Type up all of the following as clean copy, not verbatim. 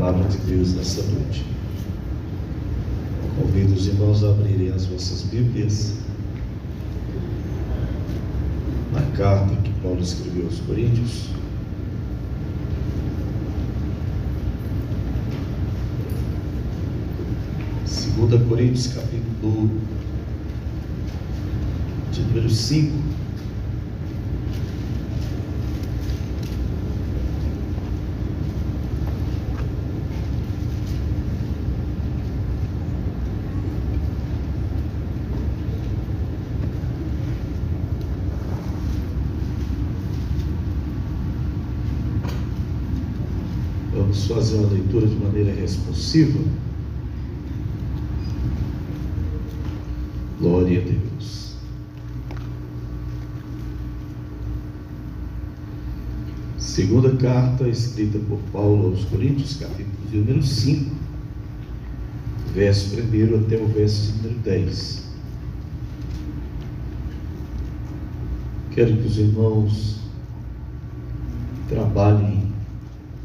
palavra de Deus nessa noite. Convido os irmãos a abrirem as vossas Bíblias na carta que Paulo escreveu aos Coríntios. Segunda Coríntios, capítulo de número 5. Vamos fazer uma leitura de maneira responsiva. Glória a Deus. Segunda carta escrita por Paulo aos Coríntios, capítulo de número 5, verso 1 até o verso de número 10. Quero que os irmãos trabalhem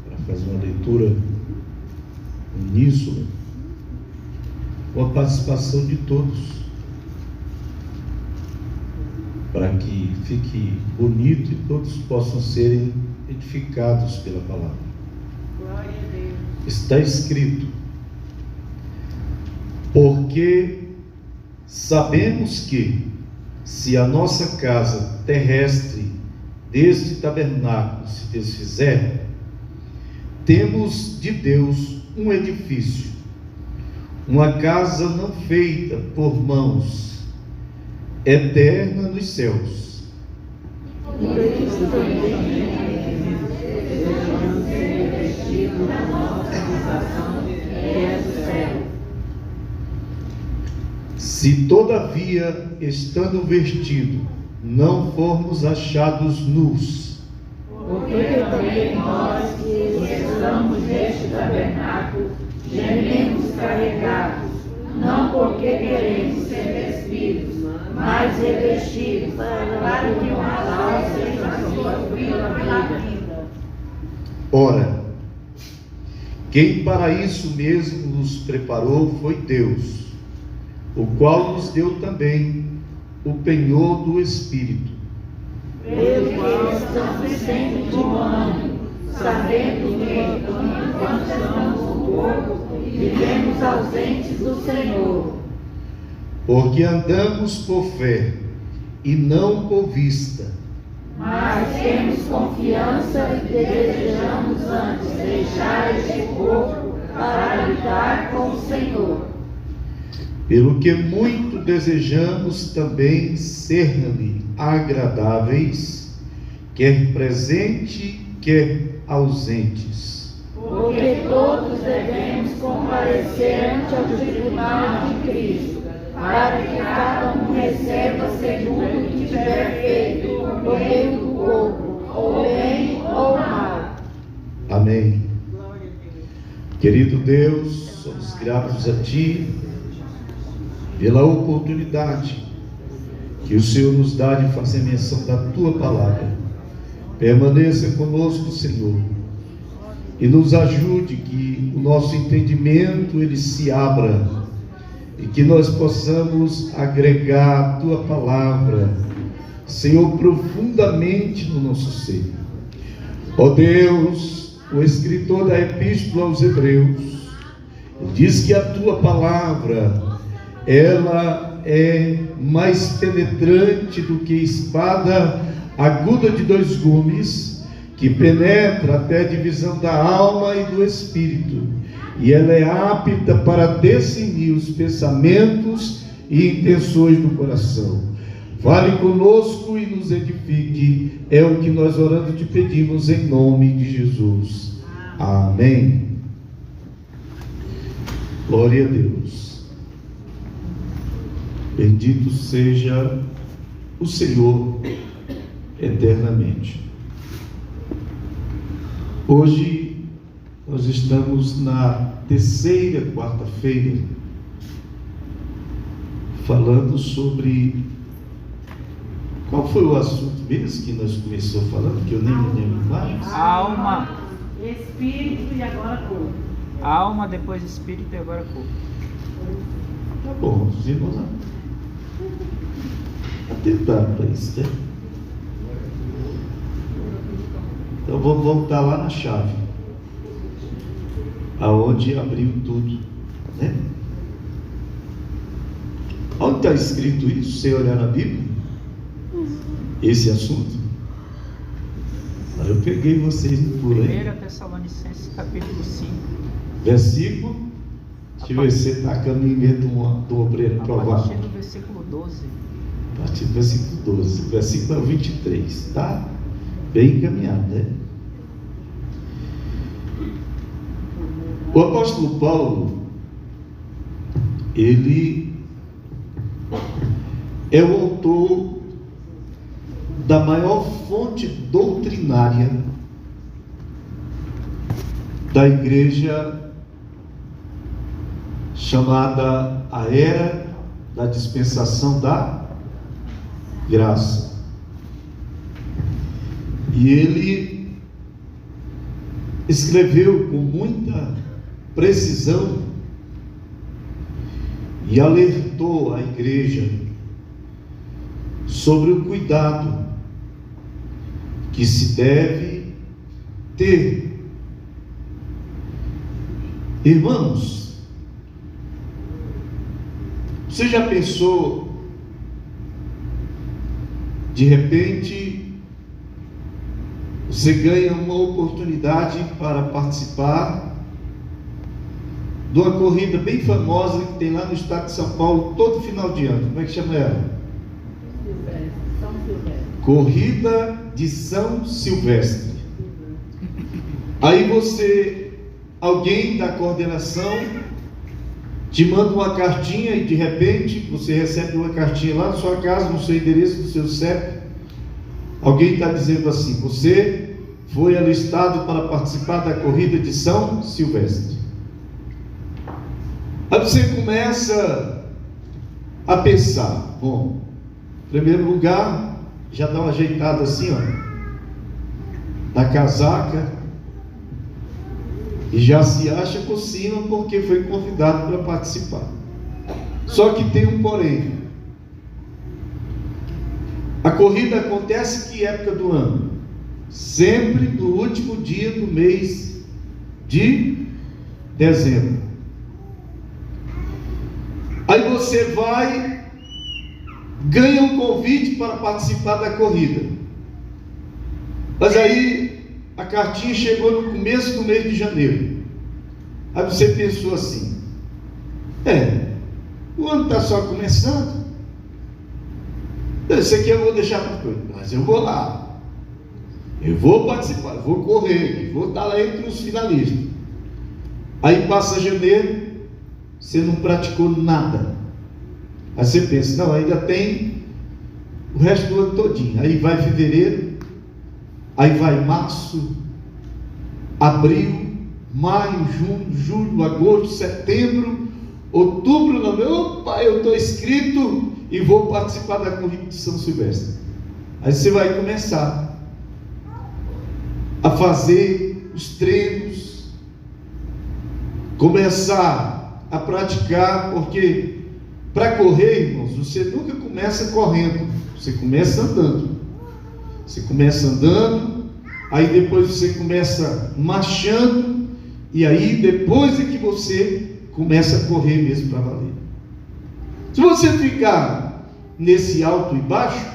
para fazer uma leitura uníssona, com a participação de todos, para que fique bonito e todos possam ser edificados pela palavra. Glória a Deus. Está escrito: porque sabemos que, se a nossa casa terrestre deste tabernáculo se desfizer, temos de Deus um edifício, uma casa não feita por mãos, eterna nos céus. Se todavia, estando vestido, não formos achados nus, Porque também nós que estamos neste tabernáculo, gememos carregados, não porque queremos ser despidos, mas revestidos, para que uma alma seja sofrida pela vida. ora, quem para isso mesmo nos preparou foi Deus, o qual nos deu também o penhor do Espírito. Pelo qual estamos sempre de bom ânimo, sabendo que, enquanto estamos no corpo, vivemos ausentes do Senhor. Porque andamos por fé e não por vista. Mas temos confiança e desejamos antes deixar este corpo para habitar com o Senhor. Pelo que muito desejamos também ser-lhe agradáveis, quer presente, quer ausentes. Porque todos devemos comparecer ante o tribunal de Cristo, para que cada um receba segundo o que tiver feito, no meio do corpo, ou bem ou mal. Amém. Querido Deus, somos gratos a Ti pela oportunidade que o Senhor nos dá de fazer menção da Tua palavra. Permaneça conosco, Senhor, e nos ajude que o nosso entendimento ele se abra e que nós possamos agregar a Tua palavra, Senhor, profundamente no nosso ser. Ó Deus, o escritor da Epístola aos Hebreus diz que a Tua palavra ela é mais penetrante do que espada aguda de 2 gumes, que penetra até a divisão da alma e do espírito, e ela é apta para discernir os pensamentos e intenções do coração. Fale conosco e nos edifique, é o que nós orando te pedimos em nome de Jesus. Amém. Glória a Deus. Bendito seja o Senhor eternamente. Hoje nós estamos na terceira quarta-feira falando sobre... Qual foi o assunto mesmo que nós começamos falando, que eu nem me lembro mais? Alma, espírito e agora corpo. Alma, depois espírito e agora corpo. Tá bom, os irmãos atentaram para isso, né? Então vamos voltar lá na chave, aonde abriu tudo, né? Onde está escrito isso? Você olhar na Bíblia, esse assunto? Eu peguei vocês no pulo aí. 1 Tessalonicenses capítulo 5. Versículo, deixa eu ver se você está caminhando do obreiro A provável. partir do versículo 12. A partir do versículo 12, versículo 23, está bem encaminhado, né? O apóstolo Paulo, ele é o autor da maior fonte doutrinária da igreja chamada a Era da Dispensação da Graça. E ele escreveu com muita precisão e alertou a igreja sobre o cuidado que se deve ter. Irmãos, você já pensou, de repente, você ganha uma oportunidade para participar de uma corrida bem famosa que tem lá no estado de São Paulo todo final de ano? Como é que chama ela? São Silvestre. Corrida de São Silvestre. Aí alguém da coordenação te manda uma cartinha e de repente você recebe uma cartinha lá na sua casa, no seu endereço, no seu CEP. Alguém está dizendo assim: você foi alistado para participar da corrida de São Silvestre. Aí você começa a pensar: bom, em primeiro lugar, já dá uma ajeitada assim, ó, na casaca, e já se acha por cima porque foi convidado para participar. Só que tem um porém. A corrida acontece que época do ano? Sempre no último dia do mês de dezembro. Aí você vai, ganha um convite para participar da corrida. Mas aí a cartinha chegou no começo do mês de janeiro. Aí você pensou assim: o ano está só começando. Isso aqui eu vou deixar para depois, mas eu vou lá, eu vou participar, eu vou correr, eu vou estar lá entre os finalistas. Aí passa janeiro, você não praticou nada. Aí você pensa: não, ainda tem o resto do ano todinho. Aí vai fevereiro, aí vai março, abril, maio, junho, julho, agosto, setembro, outubro, novembro. Opa, eu estou inscrito e vou participar da corrida de São Silvestre. Aí você vai começar a fazer os treinos, começar a praticar, porque para correr, irmãos, você nunca começa correndo, você começa andando. Você começa andando, aí depois você começa marchando, e aí depois é que você começa a correr mesmo para valer. Se você ficar nesse alto e baixo,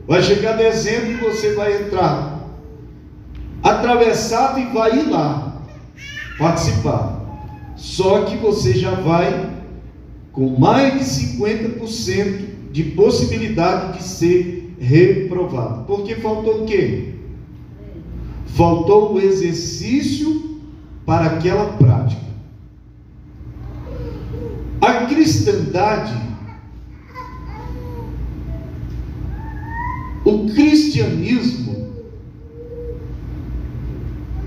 vai chegar dezembro e você vai entrar atravessado e vai ir lá participar. Só que você já vai com mais de 50% de possibilidade de ser reprovado. Porque faltou o quê? Faltou o exercício para aquela prática. A cristandade, o cristianismo,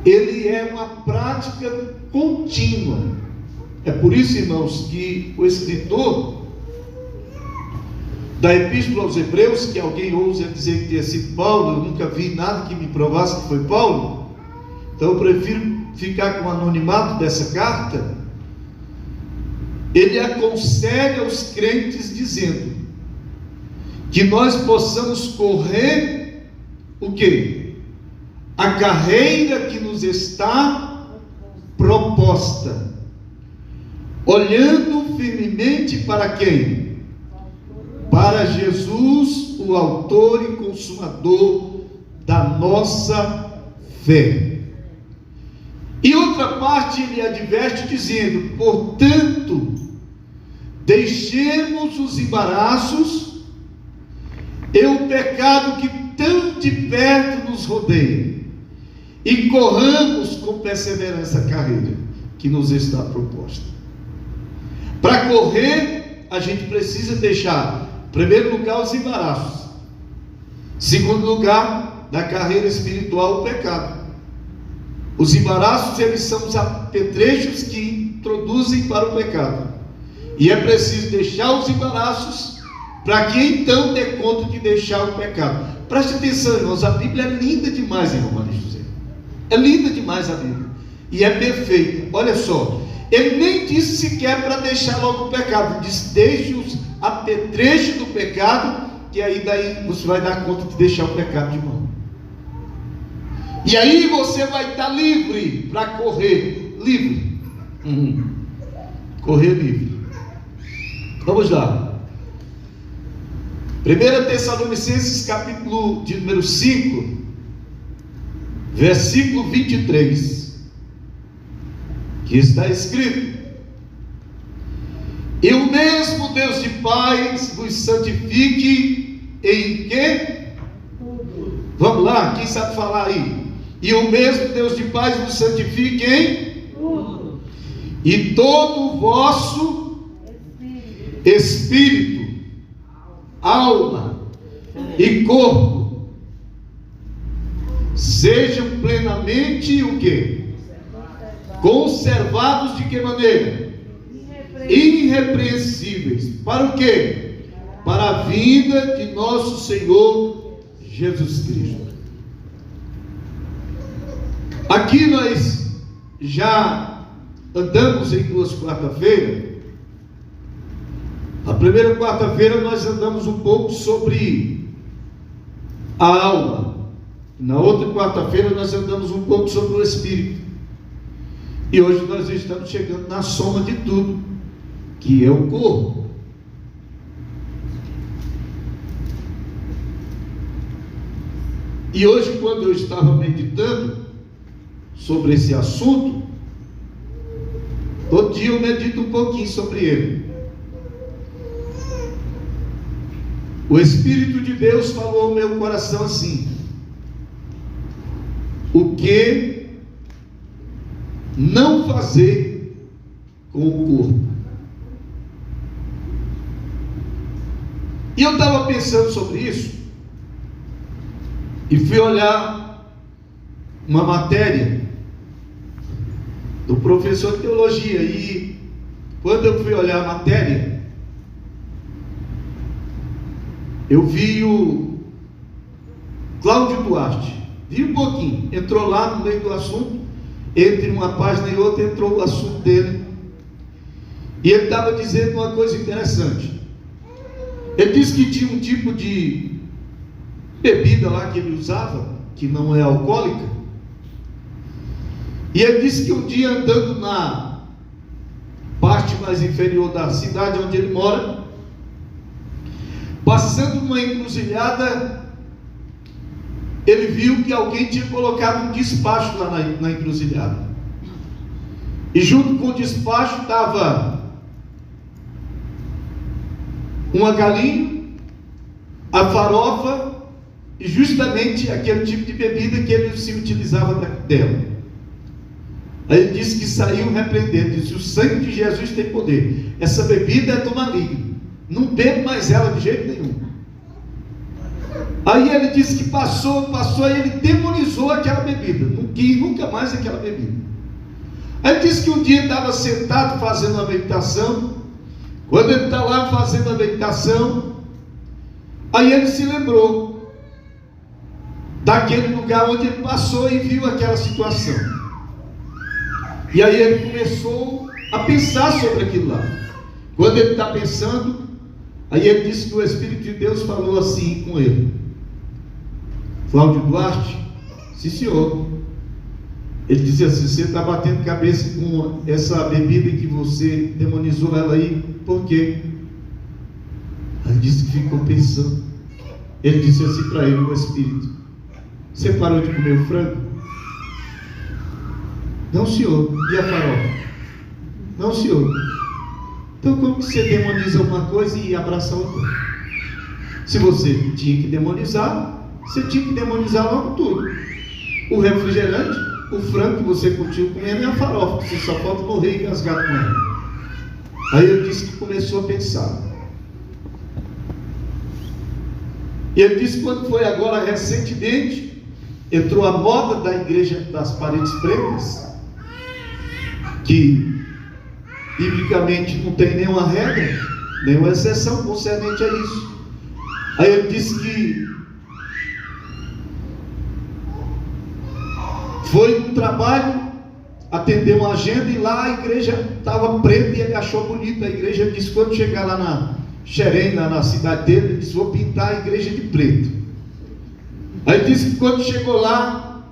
ele é uma prática contínua. É por isso, irmãos, que o escritor da Epístola aos Hebreus, que alguém ousa dizer que tenha sido Paulo, eu nunca vi nada que me provasse que foi Paulo, então eu prefiro ficar com o anonimato dessa carta, ele aconselha os crentes dizendo que nós possamos correr o quê? A carreira que nos está proposta, olhando firmemente para quem? Para Jesus, o autor e consumador da nossa fé. E outra parte ele adverte dizendo: portanto, deixemos os embaraços e o pecado que tão de perto nos rodeia, e corramos com perseverança a carreira que nos está proposta. Para correr, a gente precisa deixar, em primeiro lugar, os embaraços. Segundo lugar, da carreira espiritual, o pecado. Os embaraços, eles são os apetrechos que introduzem para o pecado. E é preciso deixar os embaraços para que então dê conta de deixar o pecado. Preste atenção, irmãos, a Bíblia é linda demais, irmão Maria José. É linda demais a Bíblia. E é perfeita. Olha só, ele nem disse sequer para deixar logo o pecado. Ele disse: deixe os apetrechos do pecado, que aí daí você vai dar conta de deixar o pecado de mão. E aí você vai estar livre para correr livre. Correr livre. Vamos lá. 1 Tessalonicenses capítulo de número 5, versículo 23, que está escrito: e o mesmo Deus de paz vos santifique em quê? Vamos lá, quem sabe falar aí? E o mesmo Deus de paz vos santifique em tudo, e todo o vosso espírito, alma e corpo sejam plenamente o quê? Conservados de que maneira? Irrepreensíveis. Para o quê? Para a vinda de nosso Senhor Jesus Cristo. Aqui nós já andamos em 2 quarta-feiras. A primeira quarta-feira nós andamos um pouco sobre a alma. Na outra quarta-feira nós andamos um pouco sobre o espírito. E hoje nós estamos chegando na soma de tudo, que é o corpo. E hoje, quando eu estava meditando sobre esse assunto, todo dia eu medito um pouquinho sobre ele. O Espírito de Deus falou ao meu coração assim: o que não fazer com o corpo? E eu estava pensando sobre isso, e fui olhar uma matéria do professor de teologia, e quando eu fui olhar a matéria, eu vi o Cláudio Duarte, vi um pouquinho, entrou lá no meio do assunto, entre uma página e outra entrou o assunto dele, e ele estava dizendo uma coisa interessante. Ele disse que tinha um tipo de bebida lá que ele usava, que não é alcoólica, e ele disse que um dia, andando na parte mais inferior da cidade onde ele mora, passando numa encruzilhada, ele viu que alguém tinha colocado um despacho lá na encruzilhada, e junto com o despacho estava uma galinha, a farofa e justamente aquele tipo de bebida que ele se utilizava dela. Aí ele disse que saiu repreendendo, disse: o sangue de Jesus tem poder, essa bebida é do maligno, não bebo mais ela de jeito nenhum. Aí ele disse que passou, e ele demonizou aquela bebida, não quis nunca mais aquela bebida. Aí ele disse que um dia estava sentado fazendo uma meditação. Quando ele está lá fazendo a meditação, aí ele se lembrou daquele lugar onde ele passou e viu aquela situação. E aí ele começou a pensar sobre aquilo lá. Quando ele está pensando, aí ele disse que o Espírito de Deus falou assim com ele: Cláudio Duarte, sim senhor. Ele disse assim: você está batendo cabeça com essa bebida que você demonizou ela aí, por quê? Aí ele disse que ficou pensando. Ele disse assim para ele, o Espírito: você parou de comer o frango? Não, senhor. E a farofa? Não, senhor. Então como que você demoniza uma coisa e abraça outra? Se você tinha que demonizar, você tinha que demonizar logo tudo. O refrigerante, o frango que você continua comendo, e a farofa, que você só pode morrer e gasgar com ela. Aí ele disse que começou a pensar. E ele disse que quando foi agora recentemente, entrou a moda da igreja das paredes pretas, que biblicamente não tem nenhuma regra, nenhuma exceção concernente a isso. Aí ele disse que foi no trabalho, atendeu uma agenda e lá a igreja estava preta e ele achou bonita. A igreja disse: quando chegar lá na Xerém, na cidade dele, ele disse: vou pintar a igreja de preto. Aí disse que quando chegou lá,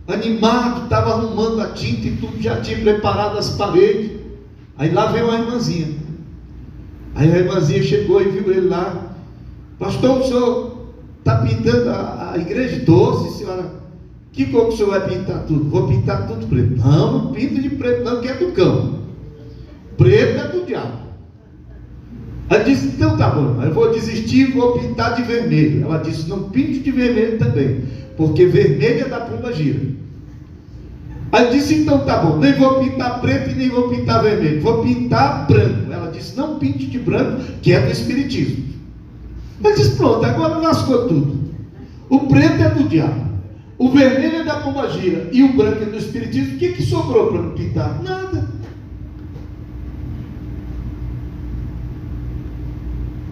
animado, estava arrumando a tinta e tudo, já tinha preparado as paredes. Aí lá veio uma irmãzinha. Aí a irmãzinha chegou e viu ele lá: pastor, o senhor está pintando a igreja? Estou, sim senhora. Que cor que o senhor vai pintar tudo? Vou pintar tudo preto. Não, não pinta de preto não, que é do cão. Preto é do diabo. Ela disse: então tá bom, eu vou desistir, vou pintar de vermelho. Ela disse: não pinte de vermelho também, porque vermelho é da pomba gira. Ela disse: então tá bom, nem vou pintar preto e nem vou pintar vermelho, vou pintar branco. Ela disse: não pinte de branco, que é do espiritismo. Ela disse: pronto, agora lascou tudo. O preto é do diabo, o vermelho é da pomba gira e o branco é do espiritismo. O que sobrou para não pintar? Nada.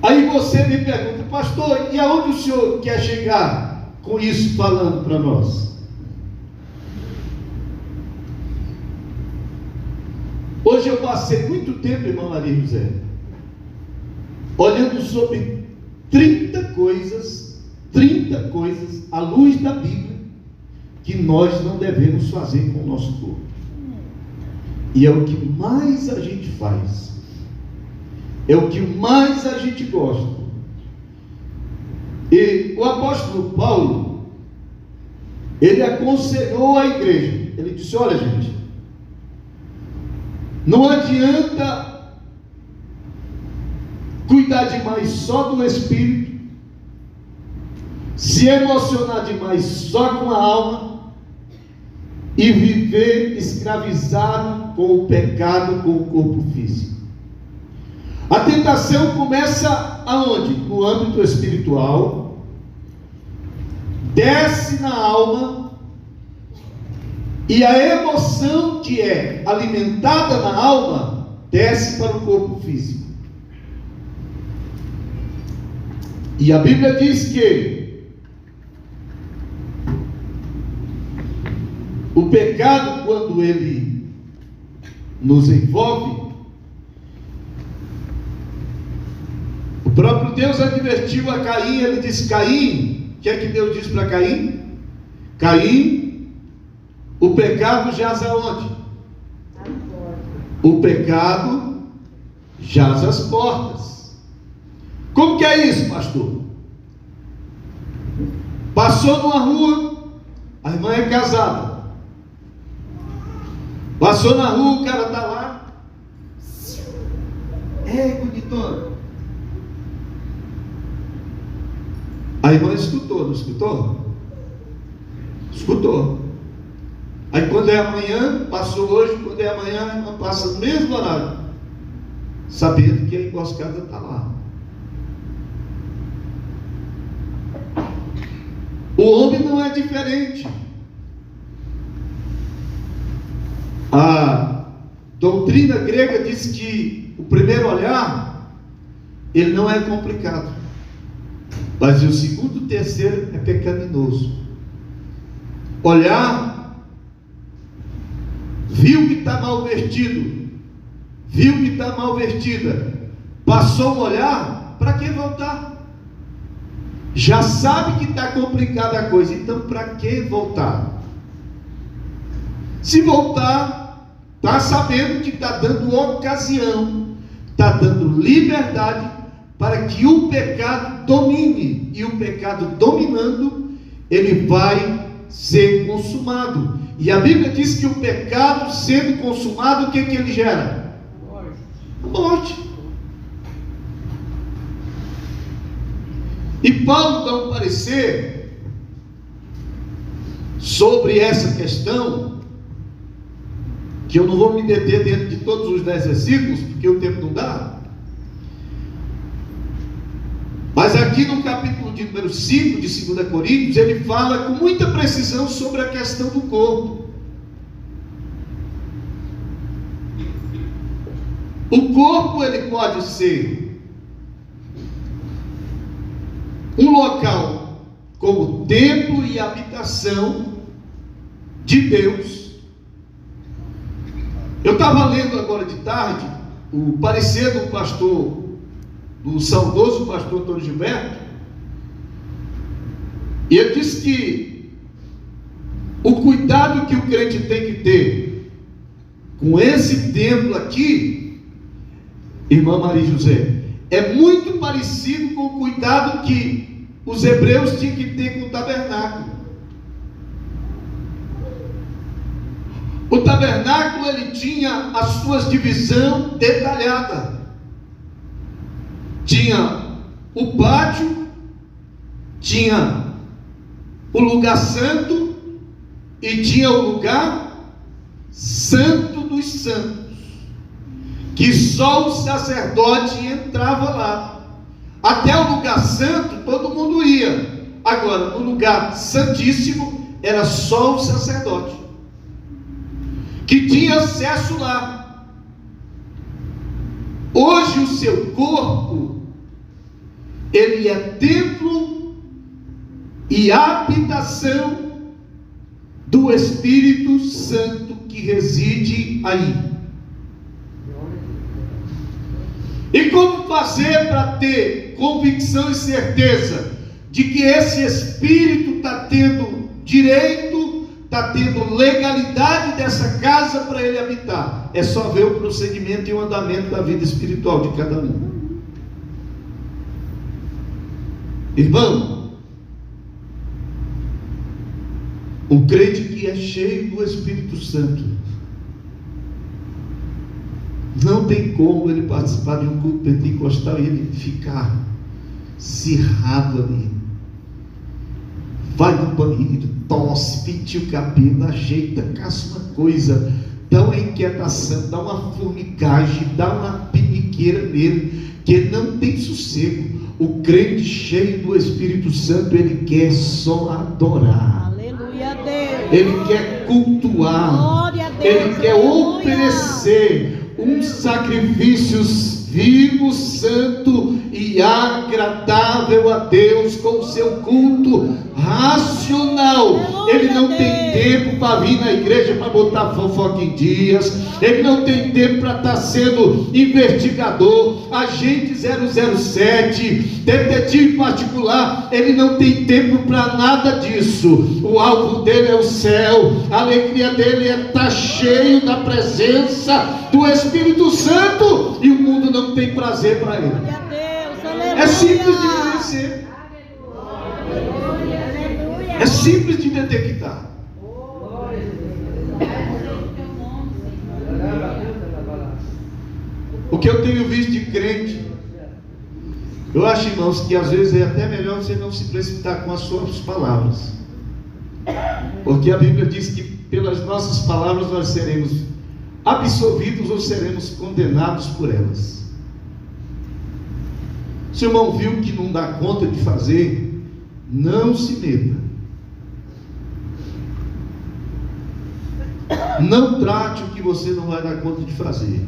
Aí você me pergunta: pastor, e aonde o senhor quer chegar com isso falando para nós? Hoje eu passei muito tempo, irmã Maria José, olhando sobre 30 coisas à luz da Bíblia, que nós não devemos fazer com o nosso corpo. E é o que mais a gente faz. É o que mais a gente gosta. E o apóstolo Paulo, ele aconselhou a igreja. Ele disse: olha, gente, não adianta cuidar demais só do espírito, se emocionar demais só com a alma e viver escravizado com o pecado, com o corpo físico. A tentação começa aonde? No âmbito espiritual, desce na alma, e a emoção que é alimentada na alma desce para o corpo físico. E a Bíblia diz que o pecado, quando ele nos envolve, o próprio Deus advertiu a Caim. Ele disse: Caim, o que é que Deus disse para Caim? Caim, o pecado jaz aonde? O pecado jaz às portas. Como que é isso, pastor? Passou numa rua, a irmã é casada. Passou na rua, o cara está lá. Ei, bonitona. A irmã escutou, não escutou? Escutou. Aí quando é amanhã, passou hoje, quando é amanhã, a irmã passa no mesmo horário, sabendo que a emboscada está lá. O homem não é diferente. A doutrina grega diz que o primeiro olhar, ele não é complicado, mas o segundo e o terceiro é pecaminoso. Olhar viu que está mal vestido, viu que está mal vestida, passou um olhar, para que voltar? Já sabe que está complicada a coisa, então para que voltar? Se voltar, está sabendo que está dando ocasião, está dando liberdade para que o pecado domine, e o pecado dominando, ele vai ser consumado. E a Bíblia diz que o pecado sendo consumado, o que ele gera? Morte. E Paulo dá um parecer sobre essa questão, que eu não vou me deter dentro de todos os 10 versículos, porque o tempo não dá. Mas aqui no capítulo de número 5 de 2 Coríntios, ele fala com muita precisão sobre a questão do corpo. O corpo, ele pode ser um local como templo e habitação de Deus. Eu estava lendo agora de tarde o parecer do pastor, do saudoso pastor Antônio Gilberto, e ele disse que o cuidado que o crente tem que ter com esse templo aqui, irmã Maria José, é muito parecido com o cuidado que os hebreus tinham que ter com o tabernáculo. O tabernáculo, ele tinha as suas divisões detalhadas. Tinha o pátio, tinha o lugar santo e tinha o lugar santo dos santos, que só o sacerdote entrava lá. Até o lugar santo todo mundo ia. Agora, no lugar santíssimo era só o sacerdote que tinha acesso lá. Hoje o seu corpo, ele é templo e habitação do Espírito Santo que reside aí. E como fazer para ter convicção e certeza de que esse Espírito está tendo direito, está tendo legalidade dessa casa para ele habitar? É só ver o procedimento e o andamento da vida espiritual de cada um. Irmão, o crente que é cheio do Espírito Santo, não tem como ele participar de um culto pentecostal e ele ficar cerrado ali. Vai no banheiro, tosse, penteia o cabelo, ajeita, caça uma coisa, dá uma inquietação, dá uma formigagem, dá uma piniqueira nele, que ele não tem sossego. O crente cheio do Espírito Santo, ele quer só adorar. Aleluia a Deus. Ele quer cultuar. Glória a Deus. Ele quer Aleluia. oferecer sacrifícios vivo, santo e agradável a Deus, com o seu culto racional. Aleluia, ele não Deus. tem tempo para vir na igreja para botar fofoca em dias, ele não tem tempo para estar sendo investigador, agente 007, detetive particular. Ele não tem tempo para nada disso. O alvo dele é o céu, a alegria dele é estar cheio da presença do Espírito Santo, e o mundo não tem prazer para ele. Glória a Deus. Aleluia. É simples de conhecer, é simples de detectar. O que eu tenho visto de crente, eu acho, irmãos, que às vezes é até melhor você não se precipitar com as suas palavras, porque a Bíblia diz que pelas nossas palavras nós seremos absolvidos ou seremos condenados por elas. Se o irmão viu que não dá conta de fazer, não se meta. Não trate o que você não vai dar conta de fazer.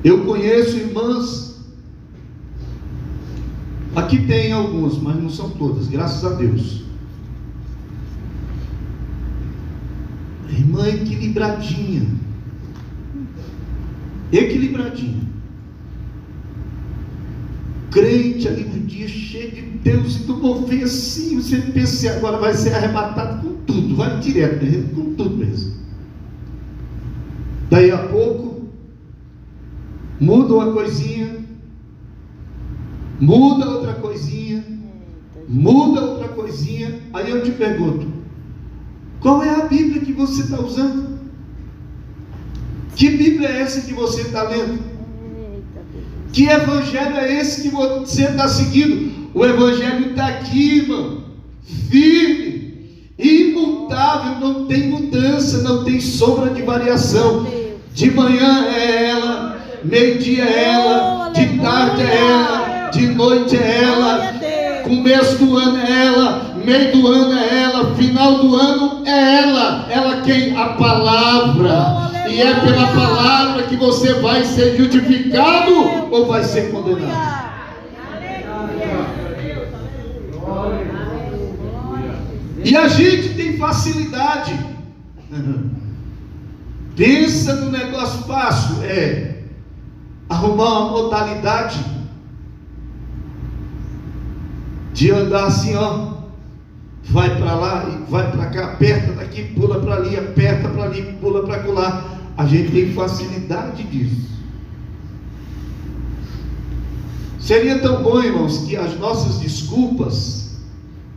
Eu conheço irmãs, aqui tem algumas, mas não são todas, graças a Deus, irmã equilibradinha. Equilibradinha. Crente ali no dia, cheio de Deus, e do mover assim, você pensa, agora vai ser arrebatado com tudo, vai direto, com tudo mesmo. Daí a pouco, muda uma coisinha, muda outra coisinha, muda outra coisinha. Aí eu te pergunto, qual é a Bíblia que você está usando? Que Bíblia é essa que você está lendo? Que evangelho é esse que você está seguindo? O evangelho está aqui, irmão, firme, imutável, não tem mudança, não tem sombra de variação. De manhã é ela, meio-dia é ela, de tarde é ela, de noite é ela, começo do ano é ela, meio do ano é ela, final do ano é ela. Ela quem? A palavra. E é pela palavra que você vai ser justificado ou vai ser condenado. E a gente tem facilidade. Pensa no negócio fácil, arrumar uma modalidade de andar assim, ó. Vai para lá e vai para cá, aperta daqui, pula para ali, aperta para ali, pula para lá. A gente tem facilidade disso. Seria tão bom, irmãos, que as nossas desculpas,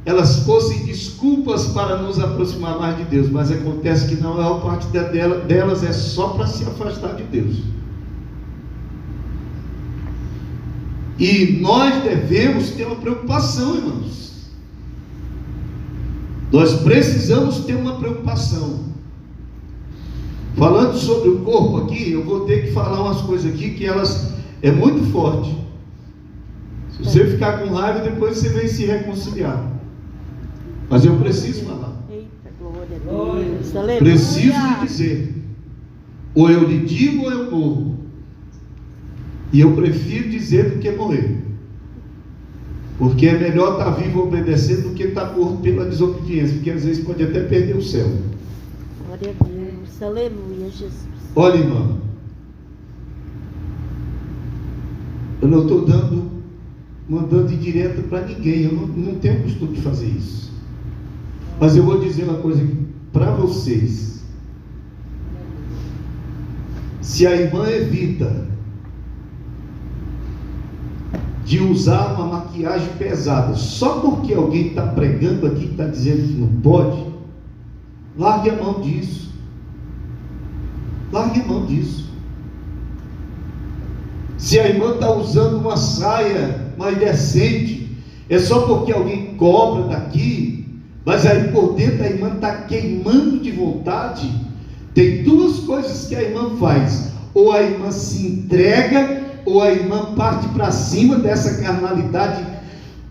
elas fossem desculpas para nos aproximar mais de Deus, mas acontece que não é a parte delas, é só para se afastar de Deus. E nós devemos ter uma preocupação, irmãos. Nós precisamos ter uma preocupação. Falando sobre o corpo aqui, eu vou ter que falar umas coisas aqui que elas é muito forte. Se você ficar com raiva, depois você vem se reconciliar. Mas eu preciso falar. Eita, glória a Deus. Aleluia. Preciso lhe dizer. Ou eu lhe digo ou eu morro. E eu prefiro dizer do que morrer. Porque é melhor estar vivo obedecendo do que estar morto pela desobediência, porque às vezes pode até perder o céu. Glória a Deus. Aleluia, Jesus. Olha, irmã, eu não estou mandando indireta para ninguém, eu não tenho costume de fazer isso. Mas eu vou dizer uma coisa para vocês. Se a irmã evita de usar uma maquiagem pesada só porque alguém está pregando aqui, está dizendo que não pode, largue a mão disso. Largue a mão disso. Se a irmã está usando uma saia mais decente, é só porque alguém cobra daqui, mas aí por dentro a irmã está queimando de vontade. Tem duas coisas que a irmã faz: ou a irmã se entrega, ou a irmã parte para cima dessa carnalidade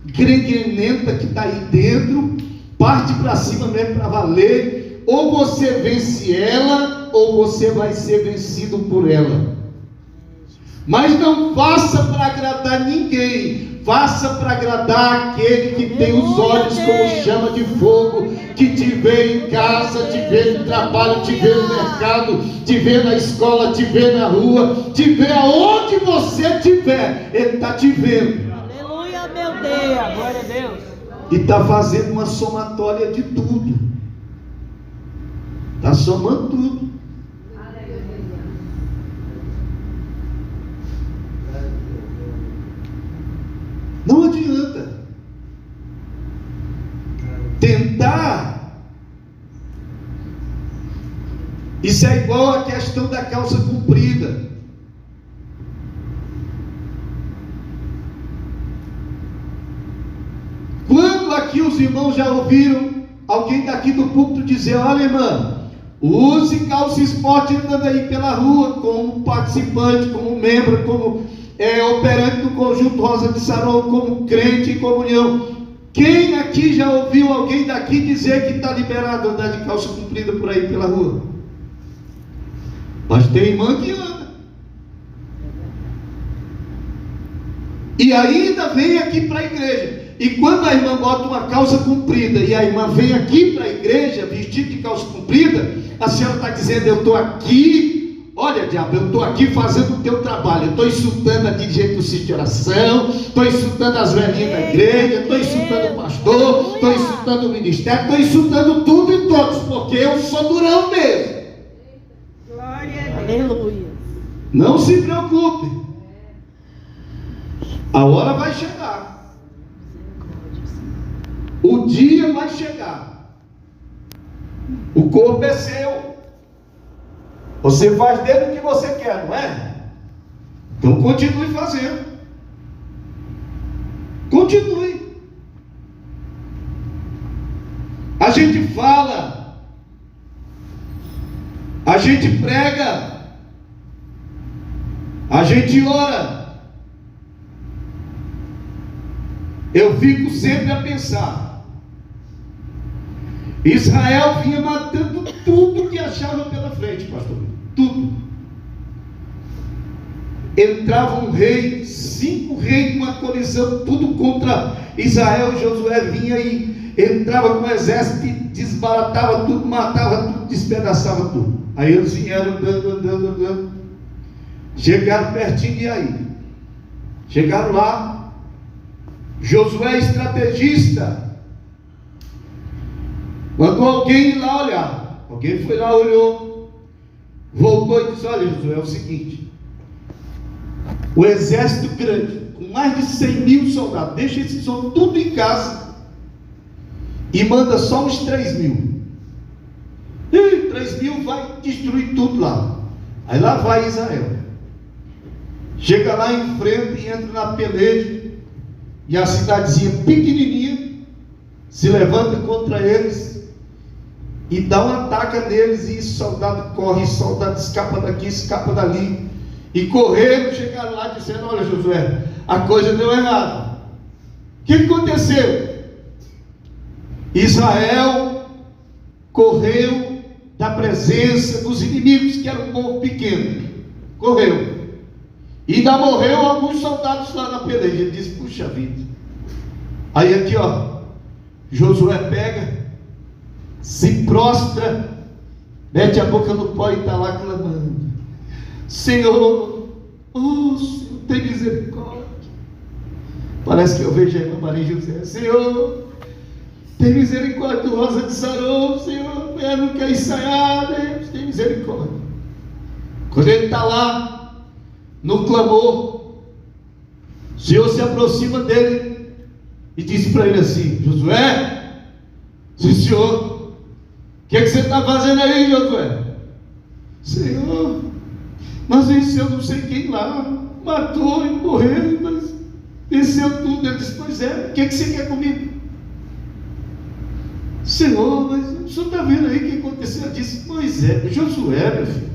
gregrenenta que está aí dentro, parte para cima mesmo para valer. Ou você vence ela, ou você vai ser vencido por ela. Mas não faça para agradar ninguém, faça para agradar aquele que tem os olhos como chama de fogo, que te vê em casa, te vê no trabalho, te vê no mercado, te vê na escola, te vê na rua, te vê aonde você estiver, Ele está te vendo. Aleluia, meu Deus. Glória a Deus. E está fazendo uma somatória de tudo. Está somando tudo. Não adianta tentar. Isso é igual a questão da calça comprida. Quando aqui os irmãos já ouviram alguém daqui do púlpito dizer: olha, irmã, use calça esporte andando aí pela rua, como participante, como membro, como operante do Conjunto Rosa de Saron, como crente em comunhão. Quem aqui já ouviu alguém daqui dizer que está liberado andar de calça comprida por aí pela rua? Mas tem irmã que anda. E ainda vem aqui para a igreja. E quando a irmã bota uma calça comprida e a irmã vem aqui para a igreja vestida de calça comprida, A senhora está dizendo: eu estou aqui, olha diabo, eu estou aqui fazendo o teu trabalho, eu estou insultando a dirigente do sítio de oração, estou insultando as velhinhas da igreja, estou insultando o pastor, estou insultando o ministério, estou insultando tudo e todos, porque eu sou durão mesmo. Aleluia. Não se preocupe, a hora vai chegar, o dia vai chegar, o corpo é seu, você faz dele o que você quer, não é? Então continue fazendo, continue. A gente fala, a gente prega, a gente ora. Eu fico sempre a pensar: Israel vinha matando tudo que achava pela frente, pastor, tudo. Entrava um rei, 5 reis numa colisão, tudo contra Israel. Josué vinha e entrava com o exército e desbaratava tudo, matava tudo, despedaçava tudo. Aí eles vieram andando, chegaram pertinho de aí, chegaram lá. Josué, estrategista, mandou alguém ir lá olhar. Alguém foi lá, olhou, voltou e disse: olha, Josué, é o seguinte, o exército grande, com mais de 100.000 soldados, deixa esses homens tudo em casa e manda só uns 3.000. E 3.000 vai destruir tudo lá. Aí lá vai Israel, chega lá, enfrenta e entra na peleja. E a cidadezinha pequenininha se levanta contra eles e dá um ataque neles, e soldado corre, soldado escapa daqui, escapa dali, e correram, chegaram lá dizendo: olha, Josué, a coisa deu errado. O que aconteceu? Israel correu da presença dos inimigos, que era um povo pequeno, correu. E ainda morreu alguns soldados lá na peleja. Ele disse: puxa vida. Aí aqui, ó, Josué pega, se prostra, mete a boca no pó e está lá clamando: Senhor, oh Senhor, tem misericórdia. Parece que eu vejo a irmã Maria José: Senhor, tem misericórdia do Rosa de Saron, Senhor, eu não quero ensaiar, Deus, tem misericórdia. Quando ele está lá no clamor, o Senhor se aproxima dele e diz para ele assim: Josué, sim senhor, o que você está fazendo aí, Josué? Senhor, mas venceu não sei quem lá, matou e morreu, mas venceu tudo. Ele disse: pois é, o que você quer comigo? Senhor, mas o senhor está vendo aí o que aconteceu? Ele disse: pois é, Josué, meu filho,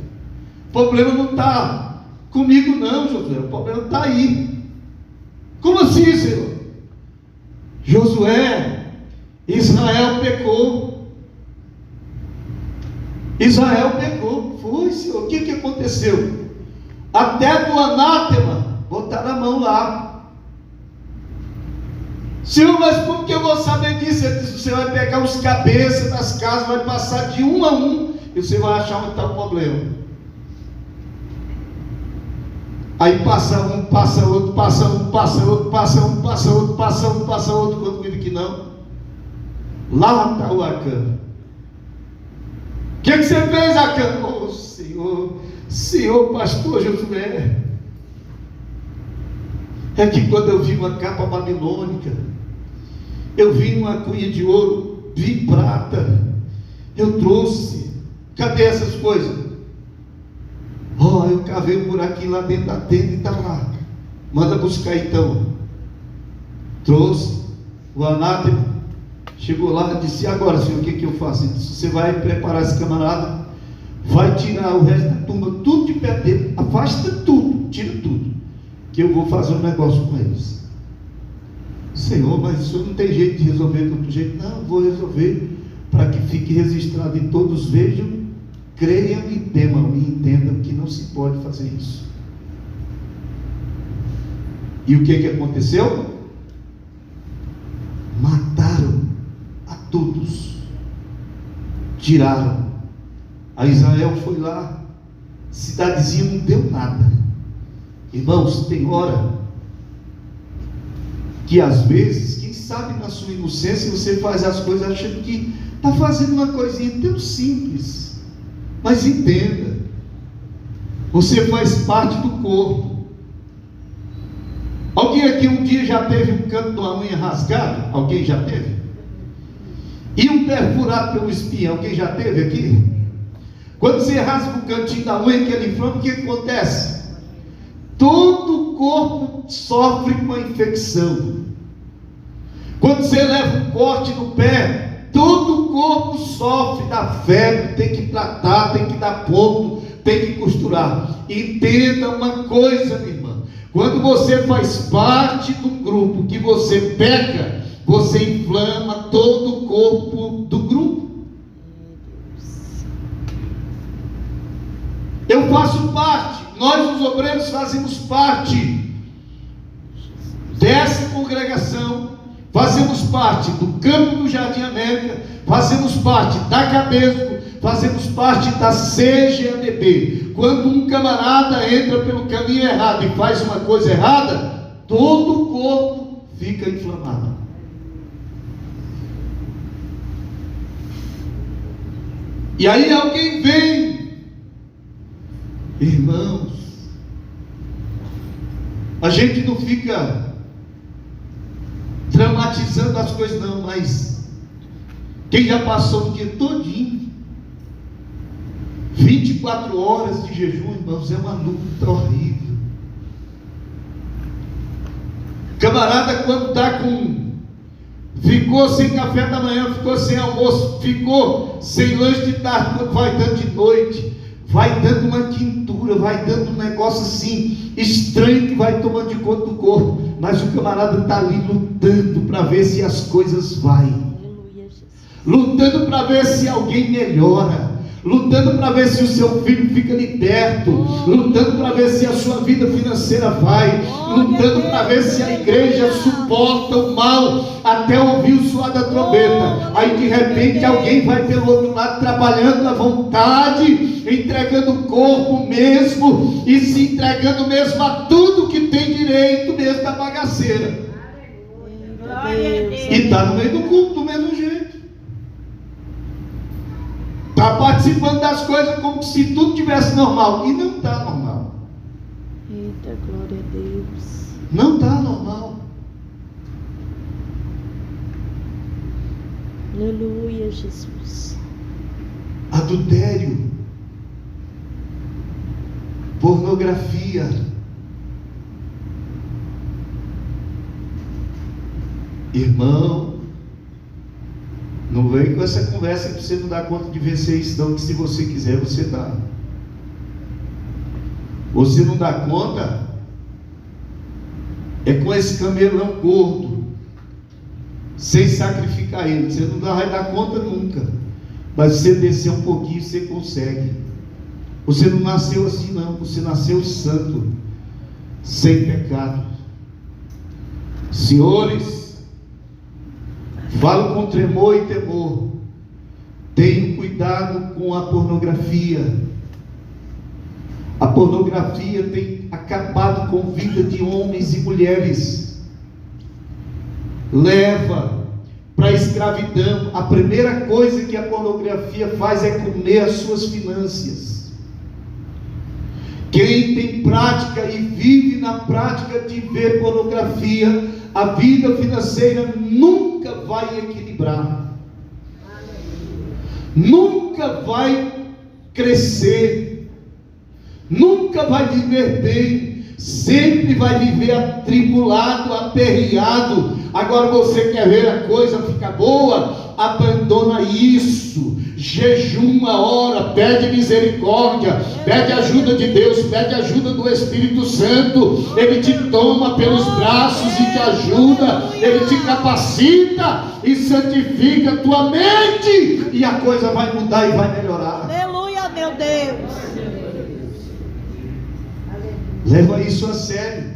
o problema não está comigo não, Josué, o problema está aí. Como assim, Senhor? Josué, Israel pecou. Israel pecou. Foi, Senhor. O que aconteceu? Até do anátema botaram a mão lá. Senhor, mas como que eu vou saber disso? Ele disse: você vai pegar os cabeças das casas, vai passar de um a um, e você vai achar onde está o problema. Aí passa um, passa outro, passa um, passa outro, passa um, passa outro, passa um, passa outro. Quando me que não, lá está o Acã. O que você fez, Acã? Oh Senhor, Senhor pastor Josué, é que quando eu vi uma capa babilônica, eu vi uma cunha de ouro, vi prata, eu trouxe. Cadê essas coisas? Oh, eu cavei um buraquinho lá dentro da tenda e está lá. Manda buscar então. Trouxe o anátema. Chegou lá e disse: agora, Senhor, o que eu faço? Ele disse: você vai preparar esse camarada, vai tirar o resto da tumba, tudo de perto dele, afasta tudo, tira tudo, que eu vou fazer um negócio com eles. Senhor, mas o Senhor não tem jeito de resolver de outro jeito? Não, vou resolver, para que fique registrado e todos vejam, creiam e temam e entendam que não se pode fazer isso. E o que aconteceu? Mataram a todos, tiraram A Israel foi lá, cidadezinha não deu nada. Irmãos, tem hora que às vezes, quem sabe na sua inocência, você faz as coisas achando que está fazendo uma coisinha tão simples. Mas entenda, você faz parte do corpo. Alguém aqui um dia já teve um canto de uma unha rasgado? Alguém já teve? E um perfurado pelo espinho? Alguém já teve aqui? Quando você rasga o cantinho da unha que ele inflama, o que acontece? Todo o corpo sofre com a infecção. Quando você leva um corte no pé, todo o corpo sofre da febre, tem que tratar, tem que dar ponto, tem que costurar. Entenda uma coisa, minha irmã: quando você faz parte do grupo que você peca, você inflama todo o corpo do grupo. Eu faço parte, nós os obreiros fazemos parte dessa congregação, fazemos parte do campo do Jardim América, fazemos parte da Cabesco, fazemos parte da CGADB. Quando um camarada entra pelo caminho errado e faz uma coisa errada, todo o corpo fica inflamado. E aí alguém vem, irmãos, a gente não fica dramatizando as coisas não, mas quem já passou o dia todinho, 24 horas de jejum, irmãos, é uma luta horrível. Camarada, quando está ficou sem café da manhã, ficou sem almoço, ficou sem lanche de tarde, quando vai dando de noite, vai dando uma quintura, vai dando um negócio assim estranho que vai tomando de conta do corpo, mas o camarada está ali lutando para ver se as coisas vão, lutando para ver se alguém melhora, lutando para ver se o seu filho fica liberto, lutando para ver se a sua vida financeira vai, lutando para ver se a igreja suporta o mal até ouvir o suar da trombeta. Aí de repente alguém vai pelo outro lado trabalhando à vontade, entregando o corpo mesmo e se entregando mesmo a tudo que tem direito, mesmo da bagaceira, e está no meio do culto do mesmo jeito, está participando das coisas como se tudo tivesse normal, e não está normal. Eita, glória a Deus. Não está normal. Aleluia, Jesus. Adultério, pornografia, irmão, não vem com essa conversa que você não dá conta de vencer isso não, que se você quiser você dá. Você não dá conta, é com esse camelão gordo, sem sacrificar ele, você não vai dar conta nunca, mas se você descer um pouquinho você consegue. Você não nasceu assim não, você nasceu santo, sem pecado. Senhores, falo com tremor e temor, tenham cuidado com a pornografia. A pornografia tem acabado com a vida de homens e mulheres, leva para a escravidão. A primeira coisa que a pornografia faz é comer as suas finanças. Quem tem prática e vive na prática de ver pornografia, a vida financeira nunca vai equilibrar, nunca vai crescer, nunca vai viver bem, sempre vai viver atribulado, aperreado. Agora você quer ver a coisa ficar boa? Abandona isso, jejuma, ora, pede misericórdia, pede ajuda de Deus, pede ajuda do Espírito Santo. Ele te toma pelos braços e te ajuda, ele te capacita e santifica a tua mente, e a coisa vai mudar e vai melhorar. Aleluia, meu Deus. Leva isso a sério.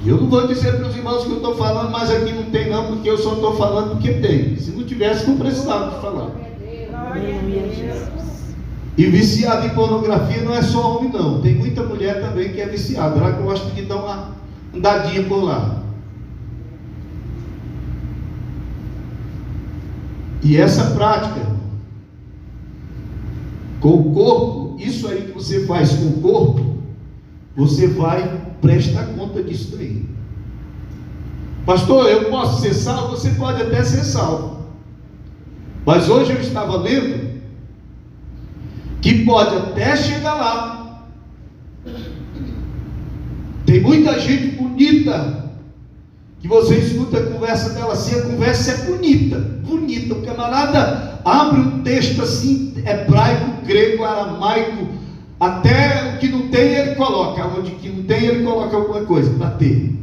Eu não vou dizer para os irmãos que eu estou falando, mas aqui não tem não, porque eu só estou falando porque tem. Se não tivesse, não precisava de falar. Aleluia, Jesus. E viciado em pornografia não é só homem, não. Tem muita mulher também que é viciada. Ela gosta de dar uma andadinha por lá. E essa prática com o corpo, isso aí que você faz com o corpo, você vai prestar conta disso daí. Pastor, eu posso ser salvo? Você pode até ser salvo. Mas hoje eu estava lendo que pode até chegar lá. Tem muita gente bonita que você escuta a conversa dela assim, a conversa é bonita, bonita. O camarada abre um texto assim, hebraico, grego, aramaico, até o que não tem ele coloca, onde que não tem ele coloca alguma coisa para ter.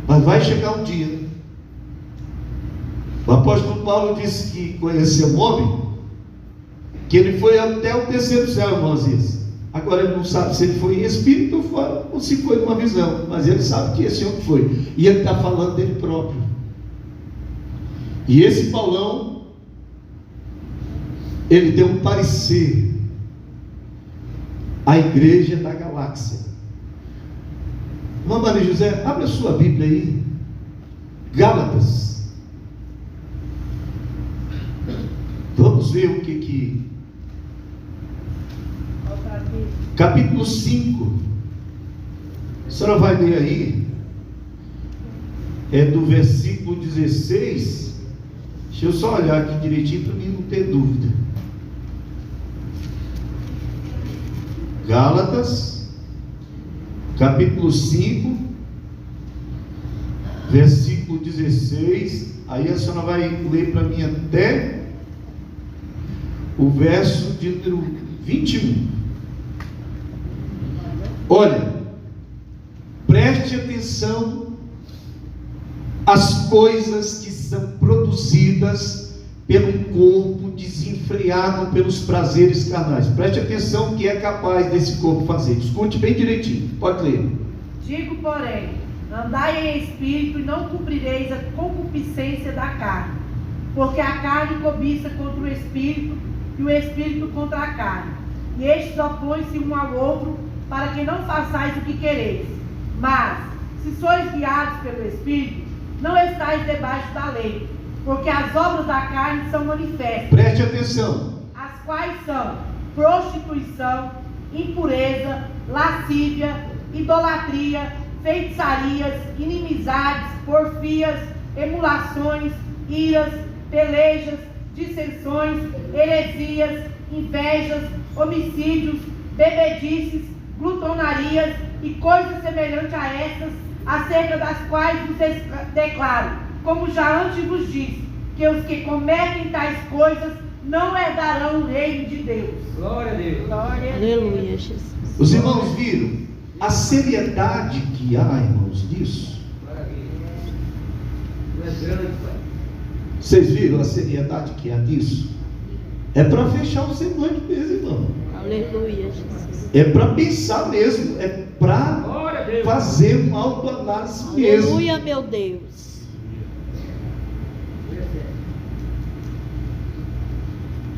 Mas vai chegar um dia. O apóstolo Paulo disse que conheceu um homem, que ele foi até o terceiro céu, irmãos. Agora ele não sabe se ele foi em espírito ou se foi numa visão, mas ele sabe que esse homem foi, e ele está falando dele próprio. E esse Paulão, ele deu um parecer à igreja da galáxia. Irmã Maria José, abre a sua Bíblia aí, Gálatas. Vamos ver o que capítulo 5. A senhora vai ler aí, é do versículo 16. Deixa eu só olhar aqui direitinho para mim não ter dúvida. Gálatas, capítulo 5, versículo 16. Aí a senhora vai ler para mim até o verso de número 21. Olha, preste atenção às coisas que são produzidas pelo corpo desenfreado pelos prazeres carnais. Preste atenção o que é capaz desse corpo fazer. Escute bem direitinho, pode ler. Digo, porém, andai em espírito e não cumprireis a concupiscência da carne, porque a carne cobiça contra o espírito e o espírito contra a carne, e estes opõem-se um ao outro, para que não façais o que quereis. Mas, se sois guiados pelo Espírito, não estáis debaixo da lei, porque as obras da carne são manifestas. Preste atenção. As quais são prostituição, impureza, lascívia, idolatria, feitiçarias, inimizades, porfias, emulações, iras, pelejas, dissensões, heresias, invejas, homicídios, bebedices, glutonarias e coisas semelhantes a estas, acerca das quais vos declaro, como já antes vos disse, que os que cometem tais coisas não herdarão o reino de Deus. Glória a Deus. Glória a Deus. Aleluia, Jesus. Os irmãos viram a seriedade que há, irmãos, disso? Vocês viram a seriedade que há disso? É para fechar o semblante mesmo, irmão. Aleluia, Jesus. É para pensar mesmo, é para fazer uma autoanálise mesmo. Aleluia, meu Deus.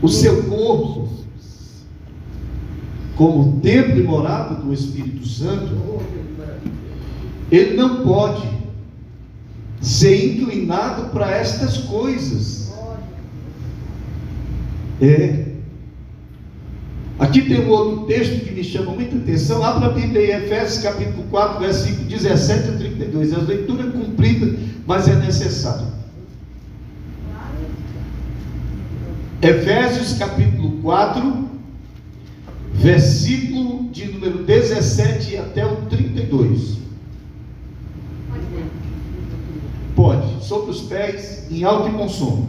O seu corpo, como templo e morada do Espírito Santo, ele não pode ser inclinado para estas coisas. Aqui tem um outro texto que me chama muita atenção. Abra a Bíblia em Efésios capítulo 4, versículo 17 a 32. A leitura é cumprida, mas é necessária. Efésios capítulo 4, versículo de número 17 até o 32. Pode, sobre os pés, em alto e bom som.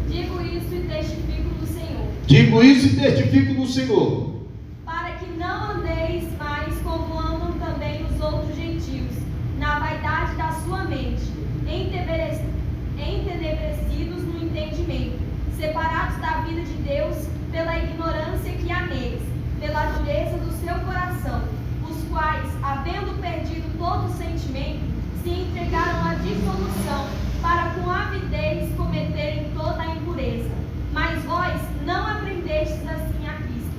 Digo isso e testifico no Senhor. Digo isso e testifico no Senhor. Para que não andeis mais como andam também os outros gentios, na vaidade da sua mente, entenebrecidos no entendimento, separados da vida de Deus pela ignorância que há neles, pela dureza do seu coração, os quais, havendo perdido todo o sentimento, se entregaram à dissolução, para com avidez cometerem toda a impureza. Mas vós não aprendestes assim a Cristo,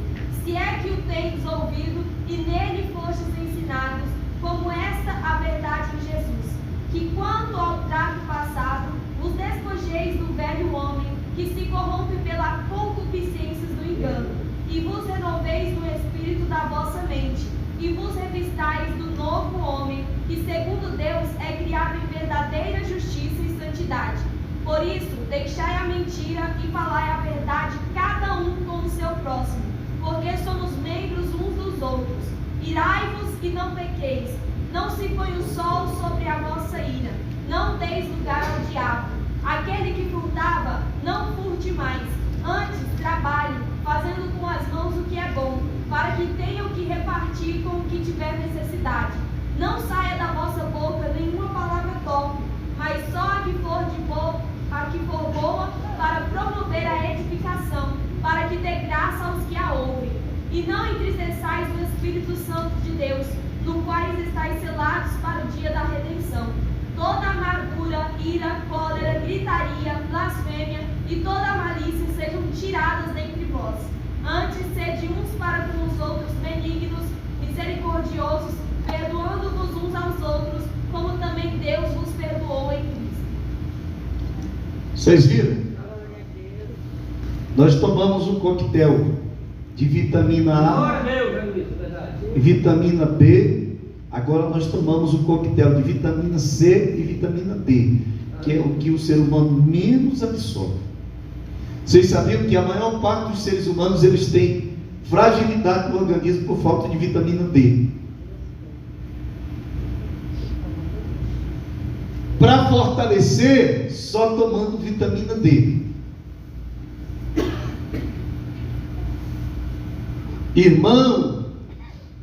se é que o tendes ouvido e nele fostes ensinados, como esta a verdade em Jesus, que quanto ao trato passado, vos despojeis do velho homem, que se corrompe pela concupiscência do engano, e vos renoveis no espírito da vossa mente, e vos revistais do novo homem, que segundo Deus é criado em verdadeira justiça e santidade. Por isso, deixai a mentira e falai a verdade, cada um com o seu próximo, porque somos membros uns dos outros. Irai-vos e não pequeis, não se põe o sol sobre a vossa ira, não deis lugar ao diabo. Aquele que furtava, não furte mais, antes trabalhe, fazendo com as mãos o que é bom, para que tenham que repartir com o que tiver necessidade. Não saia da vossa boca nenhuma palavra torpe, mas só a que for boa, para promover a edificação, para que dê graça aos que a ouvem. E não entristeçais o Espírito Santo de Deus, no qual estáis selados para o dia da redenção. Toda amargura, ira, cólera, gritaria, blasfêmia e toda malícia sejam tiradas dentre vós. Antes, sede uns para com os outros benignos, misericordiosos, perdoando-vos uns aos outros, como também Deus vos perdoou em Cristo. Vocês viram? Nós tomamos um coquetel de vitamina A e vitamina B. Agora nós tomamos um coquetel de vitamina C e vitamina D, que é o que o ser humano menos absorve. Vocês sabiam que a maior parte dos seres humanos eles têm fragilidade no organismo por falta de vitamina D. Para fortalecer, só tomando vitamina D. Irmão,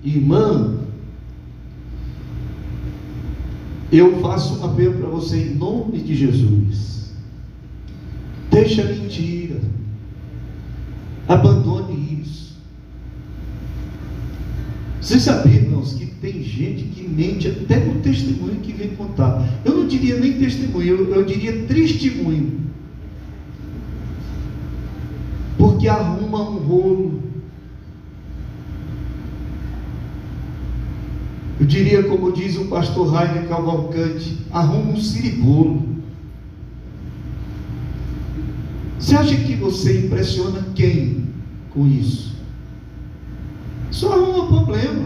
irmã, eu faço um apelo para você em nome de Jesus. Deixa a mentira. Abandone isso. Vocês sabiam, irmãos, que tem gente que mente até no testemunho que vem contar. Eu não diria nem testemunho, eu diria testemunho. Porque arruma um rolo. Eu diria, como diz o pastor Rainer Cavalcante, arruma um siribolo. Você acha que você impressiona quem com isso? Só arruma problema.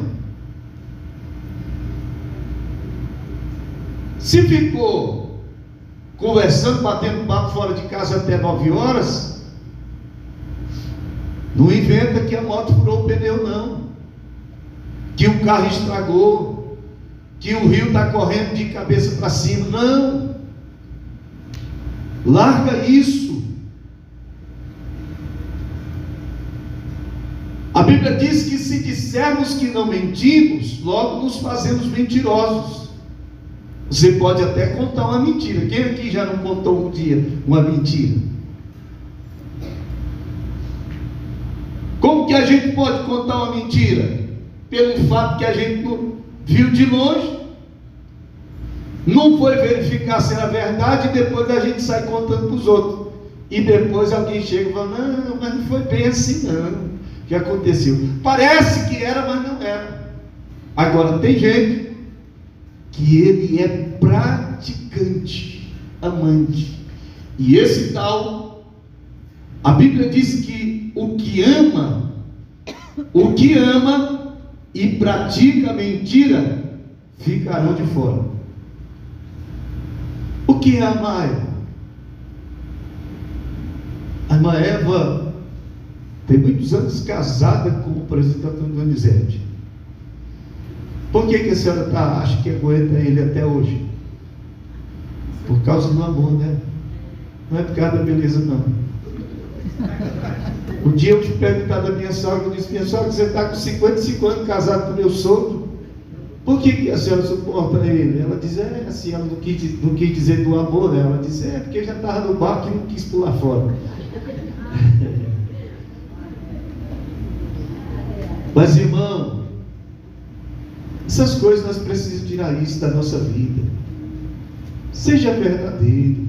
Se ficou conversando, batendo papo fora de casa até 9 horas, não inventa que a moto furou o pneu, não. Que o carro estragou, que o rio está correndo de cabeça para cima. Não. Larga isso. A Bíblia diz que se dissermos que não mentimos, logo nos fazemos mentirosos. Você pode até contar uma mentira. Quem aqui já não contou um dia uma mentira? Como que a gente pode contar uma mentira? Pelo fato que a gente não viu de longe, não foi verificar se era verdade, e depois a gente sai contando para os outros. E depois alguém chega e fala, não, mas não foi bem assim não, que aconteceu. Parece que era, mas não era. Agora tem gente que ele é praticante, amante. E esse tal, a Bíblia diz que o que ama e pratica mentira, ficarão de fora. O que é amar? A irmã Eva tem muitos anos casada com o presidente Antônio Donizete. Por que a senhora acha que aguenta ele até hoje? Por causa do amor, né? Não é por causa da beleza, não. Um dia eu fui perguntar da minha sogra, eu disse, minha sogra, você está com 55 anos casado com meu sogro, por que a senhora suporta ele? Ela diz, assim, ela não quis dizer do amor, né? Ela disse, porque já estava no barco e não quis pular fora. Mas irmão, essas coisas nós precisamos tirar isso da nossa vida. Seja verdadeiro.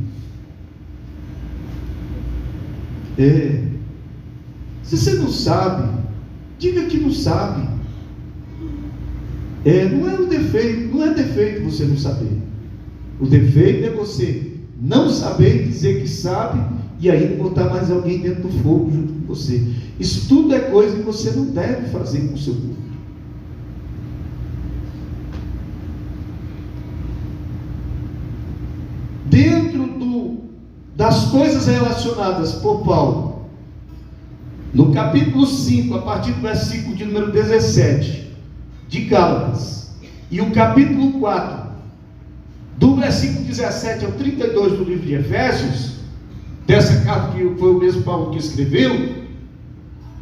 Se você não sabe, diga que não sabe. Não é um defeito, não é defeito você não saber. O defeito é você não saber e dizer que sabe, e aí botar mais alguém dentro do fogo junto com você. Isso tudo é coisa que você não deve fazer com o seu corpo. Dentro das coisas relacionadas por Paulo, no capítulo 5, a partir do versículo de número 17 de Gálatas, e o capítulo 4, do versículo 17 ao 32 do livro de Efésios, dessa carta que foi o mesmo Paulo que escreveu,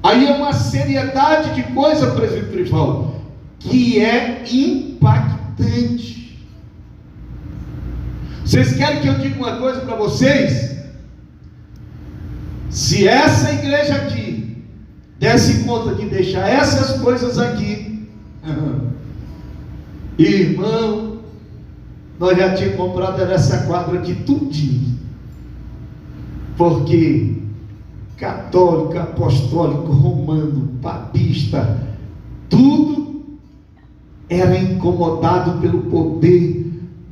aí é uma seriedade de coisa, presbítero Paulo, que é impactante. Vocês querem que eu diga uma coisa para vocês? Se essa igreja aqui desse conta de deixar essas coisas aqui, irmão, nós já tínhamos comprado essa quadra aqui tudinho, porque católico, apostólico, romano, papista, tudo era incomodado pelo poder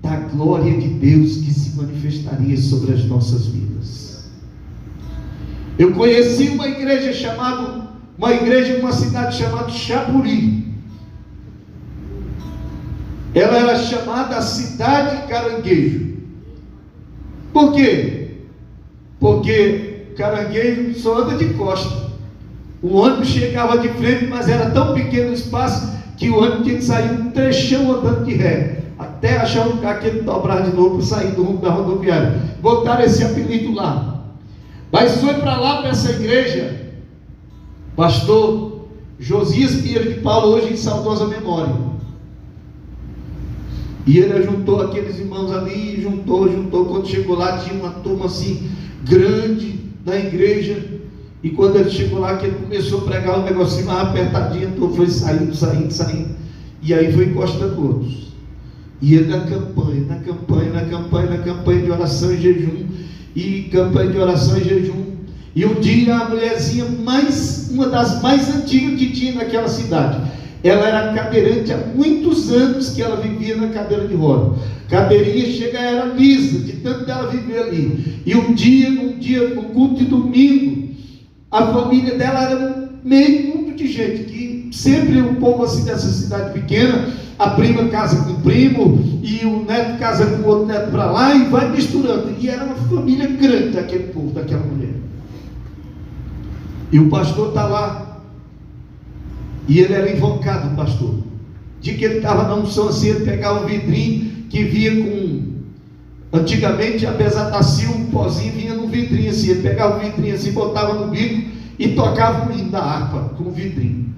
da glória de Deus que se manifestaria sobre as nossas vidas. Eu conheci uma igreja em uma cidade chamada Chapuri. Ela era chamada a Cidade Caranguejo. Por quê? Porque Caranguejo só anda de costa. O ônibus chegava de frente, mas era tão pequeno o espaço que o ônibus tinha que sair um trechão andando de ré, até achar um lugar que ele dobrar de novo para sair do rumo da rodoviária. Botaram esse apelido lá. Mas foi para lá, para essa igreja, pastor Josias Pinheiro de Paulo, hoje em saudosa memória. E ele juntou aqueles irmãos ali, juntou. Quando chegou lá, tinha uma turma assim, grande da igreja. E quando ele chegou lá, que ele começou a pregar um negocinho mais apertadinho, então foi saindo. E aí foi encostando outros. E ele na campanha de oração e jejum. E campanha de oração e jejum. E um dia a mulherzinha uma das mais antigas que tinha naquela cidade, ela era cadeirante há muitos anos que ela vivia na cadeira de roda. Cadeirinha era lisa, de tanto dela viver ali. E um dia, no culto de domingo, a família dela era meio mundo de gente, que sempre o povo assim dessa cidade pequena, a prima casa com o primo, e o neto casa com o outro neto para lá, e vai misturando. E era uma família grande daquele povo, daquela mulher. E o pastor está lá, e ele era invocado, pastor. De que ele estava na unção assim, ele pegava um vidrinho que vinha com, antigamente a Besatacil, um pozinho vinha no vidrinho assim, ele pegava o vidrinho assim, botava no bico e tocava o hino da harpa com o vidrinho.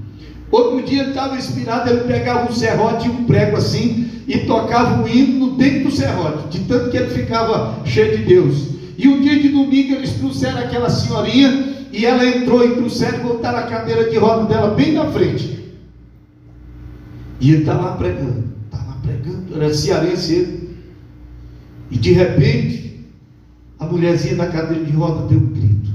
Outro dia ele estava inspirado, ele pegava um serrote e um prego assim e tocava o hino dentro do serrote, de tanto que ele ficava cheio de Deus. E um dia de domingo eles trouxeram aquela senhorinha e ela entrou e trouxeram e botaram a cadeira de roda dela bem na frente. E ele estava lá pregando, era cearense ele. E de repente a mulherzinha da cadeira de roda deu um grito.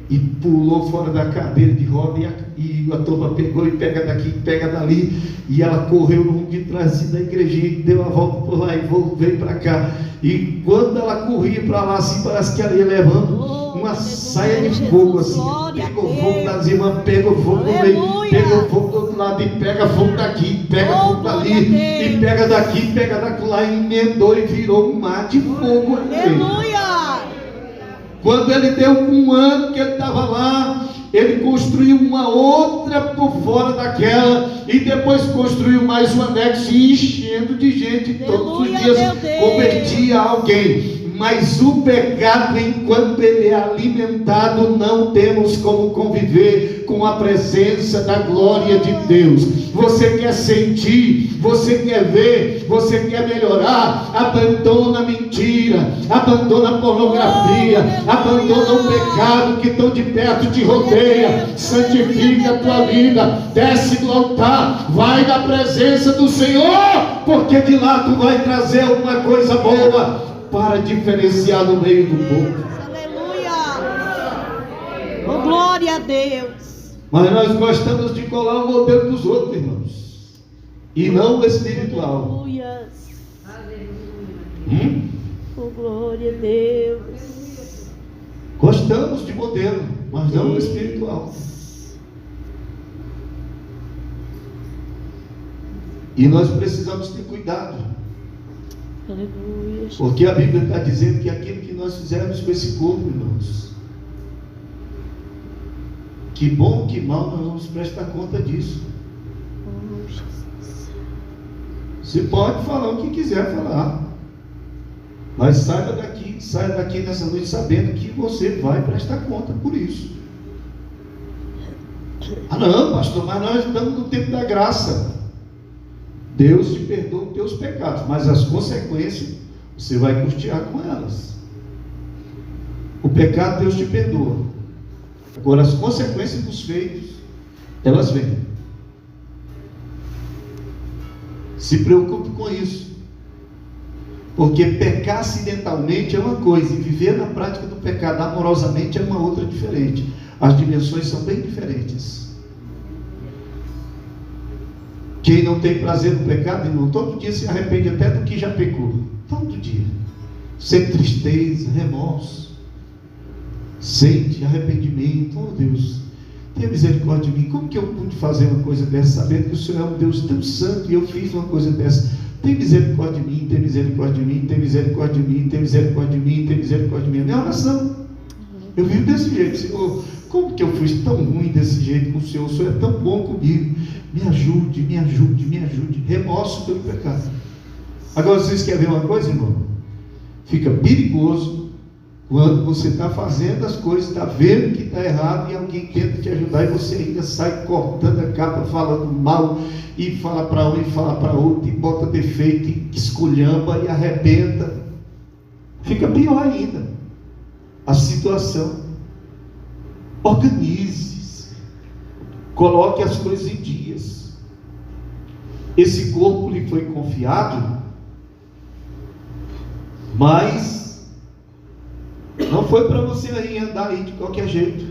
E pulou fora da cadeira de roda, e a turma pegou e pega daqui, pega dali, e ela correu no rumo de trás da igrejinha, deu a volta por lá e veio para cá. E quando ela corria para lá, assim, parece que ela ia levando uma saia de fogo, assim, pegou fogo das irmãs, pegou fogo no meio, pegou fogo do outro lado, e pega fogo daqui, pega fogo dali, e pega daqui, pega daqui lá, e emendou e virou um mar de fogo. Aleluia! Quando ele deu um ano que ele estava lá, ele construiu uma outra por fora daquela, e depois construiu mais um anexo, e enchendo de gente, todos os dias convertia alguém. Mas o pecado, enquanto ele é alimentado, não temos como conviver com a presença da glória de Deus. Você quer sentir, você quer ver, você quer melhorar, abandona a mentira, abandona a pornografia, abandona o pecado que tão de perto te rodeia, santifica a tua vida, desce do altar, vai na presença do Senhor, porque de lá tu vai trazer alguma coisa boa para diferenciar no meio do povo. Aleluia! Oh, glória a Deus! Mas nós gostamos de colar o modelo dos outros, irmãos, e não o espiritual. Aleluia! Hum? Oh, glória a Deus! Gostamos de modelo, mas não o espiritual. E nós precisamos ter cuidado. Aleluia! Porque a Bíblia está dizendo que aquilo que nós fizermos com esse corpo, irmãos, que bom, que mal, nós vamos prestar conta disso. Oh, Jesus! Você pode falar o que quiser falar, mas saia daqui nessa noite sabendo que você vai prestar conta por isso. Ah não, pastor, mas nós estamos no tempo da graça. Deus te perdoa os teus pecados, mas as consequências você vai custear com elas. O pecado Deus te perdoa, agora as consequências dos feitos, elas vêm. Se preocupe com isso, porque pecar acidentalmente é uma coisa, e viver na prática do pecado amorosamente é uma outra diferente. As dimensões são bem diferentes. Quem não tem prazer no pecado, irmão, todo dia se arrepende até do que já pecou. Todo dia. Sente tristeza, remorso. Sente arrependimento. Oh Deus, tenha misericórdia de mim. Como que eu pude fazer uma coisa dessa, sabendo que o Senhor é um Deus tão santo e eu fiz uma coisa dessa? Tem misericórdia de mim, tem misericórdia de mim, tem misericórdia de mim, tem misericórdia de mim, tem misericórdia de mim. É minha oração. Eu vivo desse jeito. Senhor, como que eu fui tão ruim desse jeito com o Senhor? O Senhor é tão bom comigo. Me ajude, me ajude, me ajude. Remorso pelo pecado. Agora vocês querem ver uma coisa, irmão? Fica perigoso quando você está fazendo as coisas, está vendo que está errado e alguém tenta te ajudar e você ainda sai cortando a capa, falando mal, e fala para um e fala para outro, e bota defeito, e esculhamba e arrebenta. Fica pior ainda a situação. Organize-se, coloque as coisas em dias. Esse corpo lhe foi confiado, mas não foi para você aí andar aí de qualquer jeito,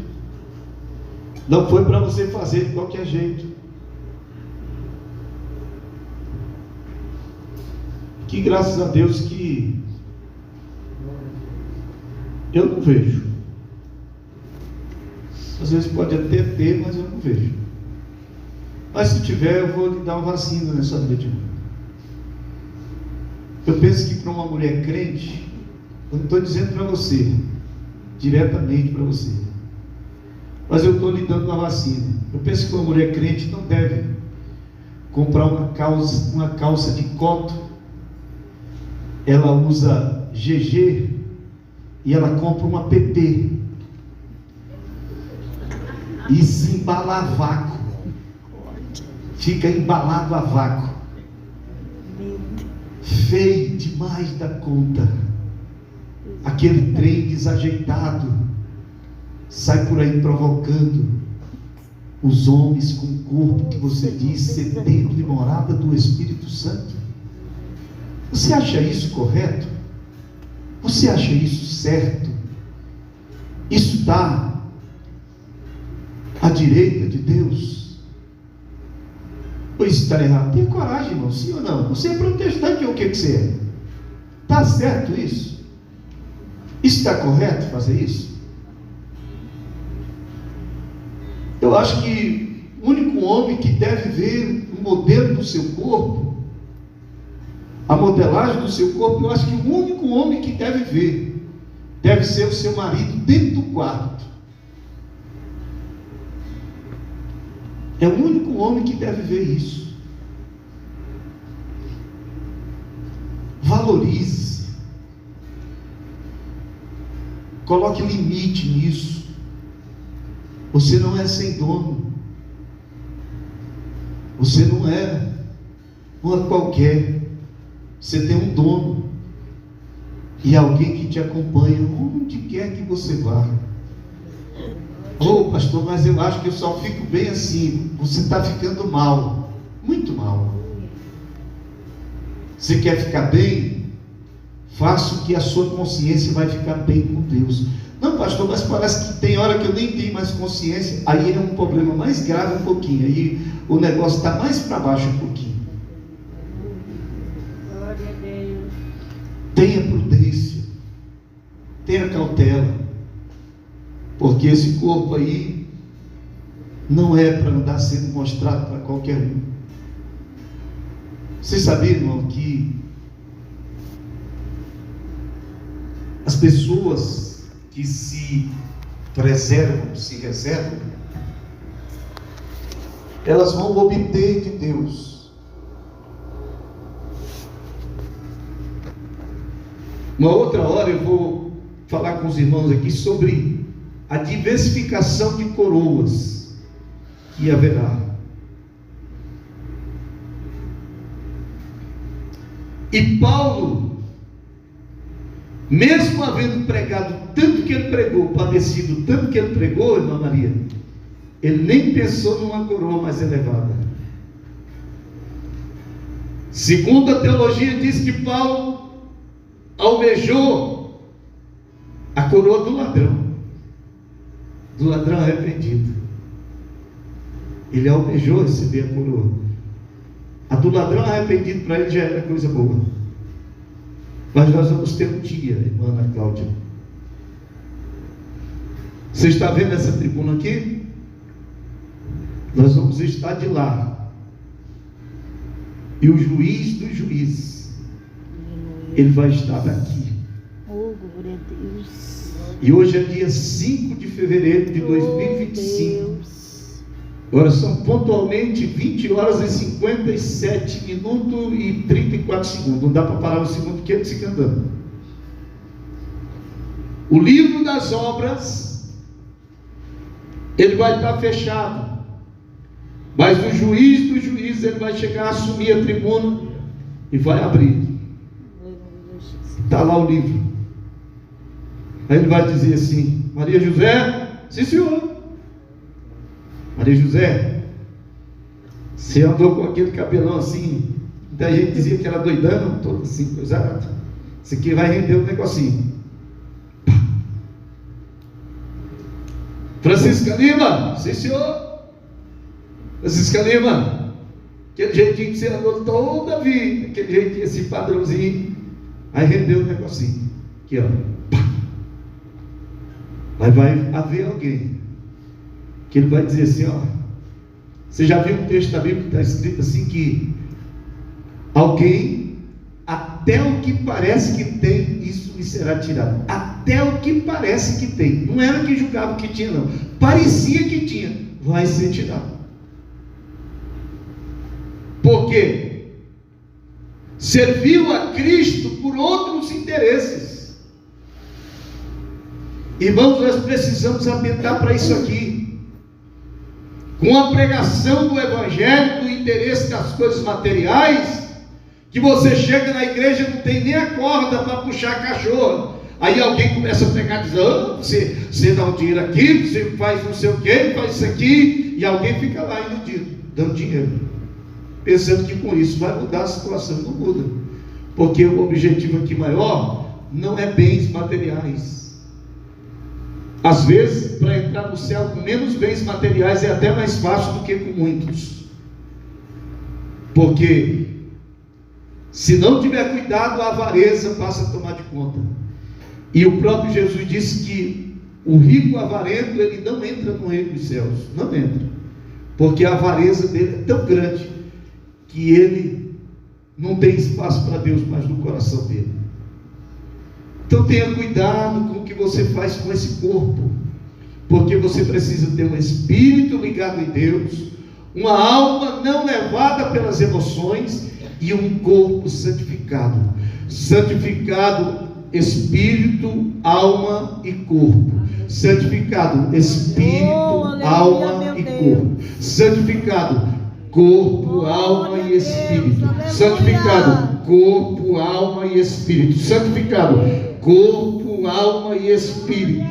não foi para você fazer de qualquer jeito. Que graças a Deus que eu não vejo. Às vezes pode até ter, mas eu não vejo. Mas se tiver, eu vou lhe dar uma vacina nessa noite. Eu penso que para uma mulher crente, eu não estou dizendo para você, diretamente para você, mas eu estou lhe dando uma vacina. Eu penso que uma mulher crente não deve comprar uma calça de coto. Ela usa GG e ela compra uma PP e se embala a vácuo, fica embalado a vácuo, feio demais da conta, aquele trem desajeitado, sai por aí provocando os homens com o corpo que você diz ser templo de morada do Espírito Santo. Você acha isso correto? Você acha isso certo? Isso está à direita de Deus? Ou isso está errado? Tenha coragem, irmão, sim ou não? Você é protestante ou o que você é? Está certo isso? Isso está correto fazer isso? Eu acho que o único homem que deve ver o modelo do seu corpo, a modelagem do seu corpo, eu acho que o único homem que deve ver, deve ser o seu marido dentro do quarto. É o único homem que deve ver isso. Valorize-se. Coloque limite nisso. Você não é sem dono. Você não é uma qualquer. Você tem um dono. E alguém que te acompanha onde quer que você vá. Oh, pastor, mas eu acho que eu só fico bem assim. Você está ficando mal. Muito mal. Você quer ficar bem? Faça o que a sua consciência vai ficar bem com Deus. Não, pastor, mas parece que tem hora que eu nem tenho mais consciência. Aí é um problema mais grave um pouquinho. Aí o negócio está mais para baixo um pouquinho. Glória a Deus. Tenha prudência. Tenha cautela. Porque esse corpo aí não é para andar sendo mostrado para qualquer um. Você sabia, irmão, que as pessoas que se preservam, se reservam, elas vão obter de Deus uma outra hora. Eu vou falar com os irmãos aqui sobre a diversificação de coroas que haverá. E Paulo, mesmo havendo pregado tanto que ele pregou, padecido tanto que ele pregou, irmã Maria, ele nem pensou numa coroa mais elevada. Segundo a teologia, diz que Paulo almejou a coroa do ladrão arrependido. Ele almejou receber a coroa. A do ladrão arrependido para ele já era coisa boa. Mas nós vamos ter um dia, irmã Ana Cláudia. Você está vendo essa tribuna aqui? Nós vamos estar de lá. E o juiz dos juízes, ele vai estar daqui. Oh, glória a Deus. E hoje é dia 5 de fevereiro de 2025. Agora são pontualmente 20 horas e 57 minutos e 34 segundos. Não dá para parar um segundo porque ele fica andando. O livro das obras, ele vai estar fechado. Mas o juiz dos juízes, ele vai chegar a assumir a tribuna e vai abrir. Está lá o livro. Aí ele vai dizer assim: Maria José, sim senhor. Maria José, você andou com aquele cabelão assim, muita gente dizia que era doidão, todo assim, coisado. Isso aqui vai render um negocinho. Pá. Francisca Lima, sim senhor. Francisca Lima, aquele jeitinho que você andou toda a vida, aquele jeitinho, esse padrãozinho, aí rendeu um negocinho. Aqui, ó. Pá. Mas vai haver alguém que ele vai dizer assim, ó. Você já viu um texto da Bíblia que está escrito assim, que alguém, até o que parece que tem, isso lhe será tirado. Até o que parece que tem. Não era que julgava que tinha, não. Parecia que tinha. Vai ser tirado. Por quê? Serviu a Cristo por outros interesses. Irmãos, nós precisamos atentar para isso aqui. Com a pregação do Evangelho, do interesse das coisas materiais, que você chega na igreja e não tem nem a corda para puxar a cachorra. Aí alguém começa a pegar e diz: oh, você dá um dinheiro aqui, você faz não sei o que, faz isso aqui, e alguém fica lá dando dinheiro, pensando que com isso vai mudar a situação. Não muda, porque o objetivo aqui maior não é bens materiais. Às vezes, para entrar no céu com menos bens materiais é até mais fácil do que com muitos. Porque se não tiver cuidado, a avareza passa a tomar de conta. E o próprio Jesus disse que o rico avarento, ele não entra no reino dos céus. Não entra. Porque a avareza dele é tão grande que ele não tem espaço para Deus mais no coração dele. Então tenha cuidado com o que você faz com esse corpo, porque você precisa ter um espírito ligado em Deus, uma alma não levada pelas emoções e um corpo santificado espírito, alma e corpo. Santificado, espírito, alma e corpo. Santificado, corpo, alma e espírito. Santificado, corpo, alma e espírito. Santificado, corpo, alma e espírito.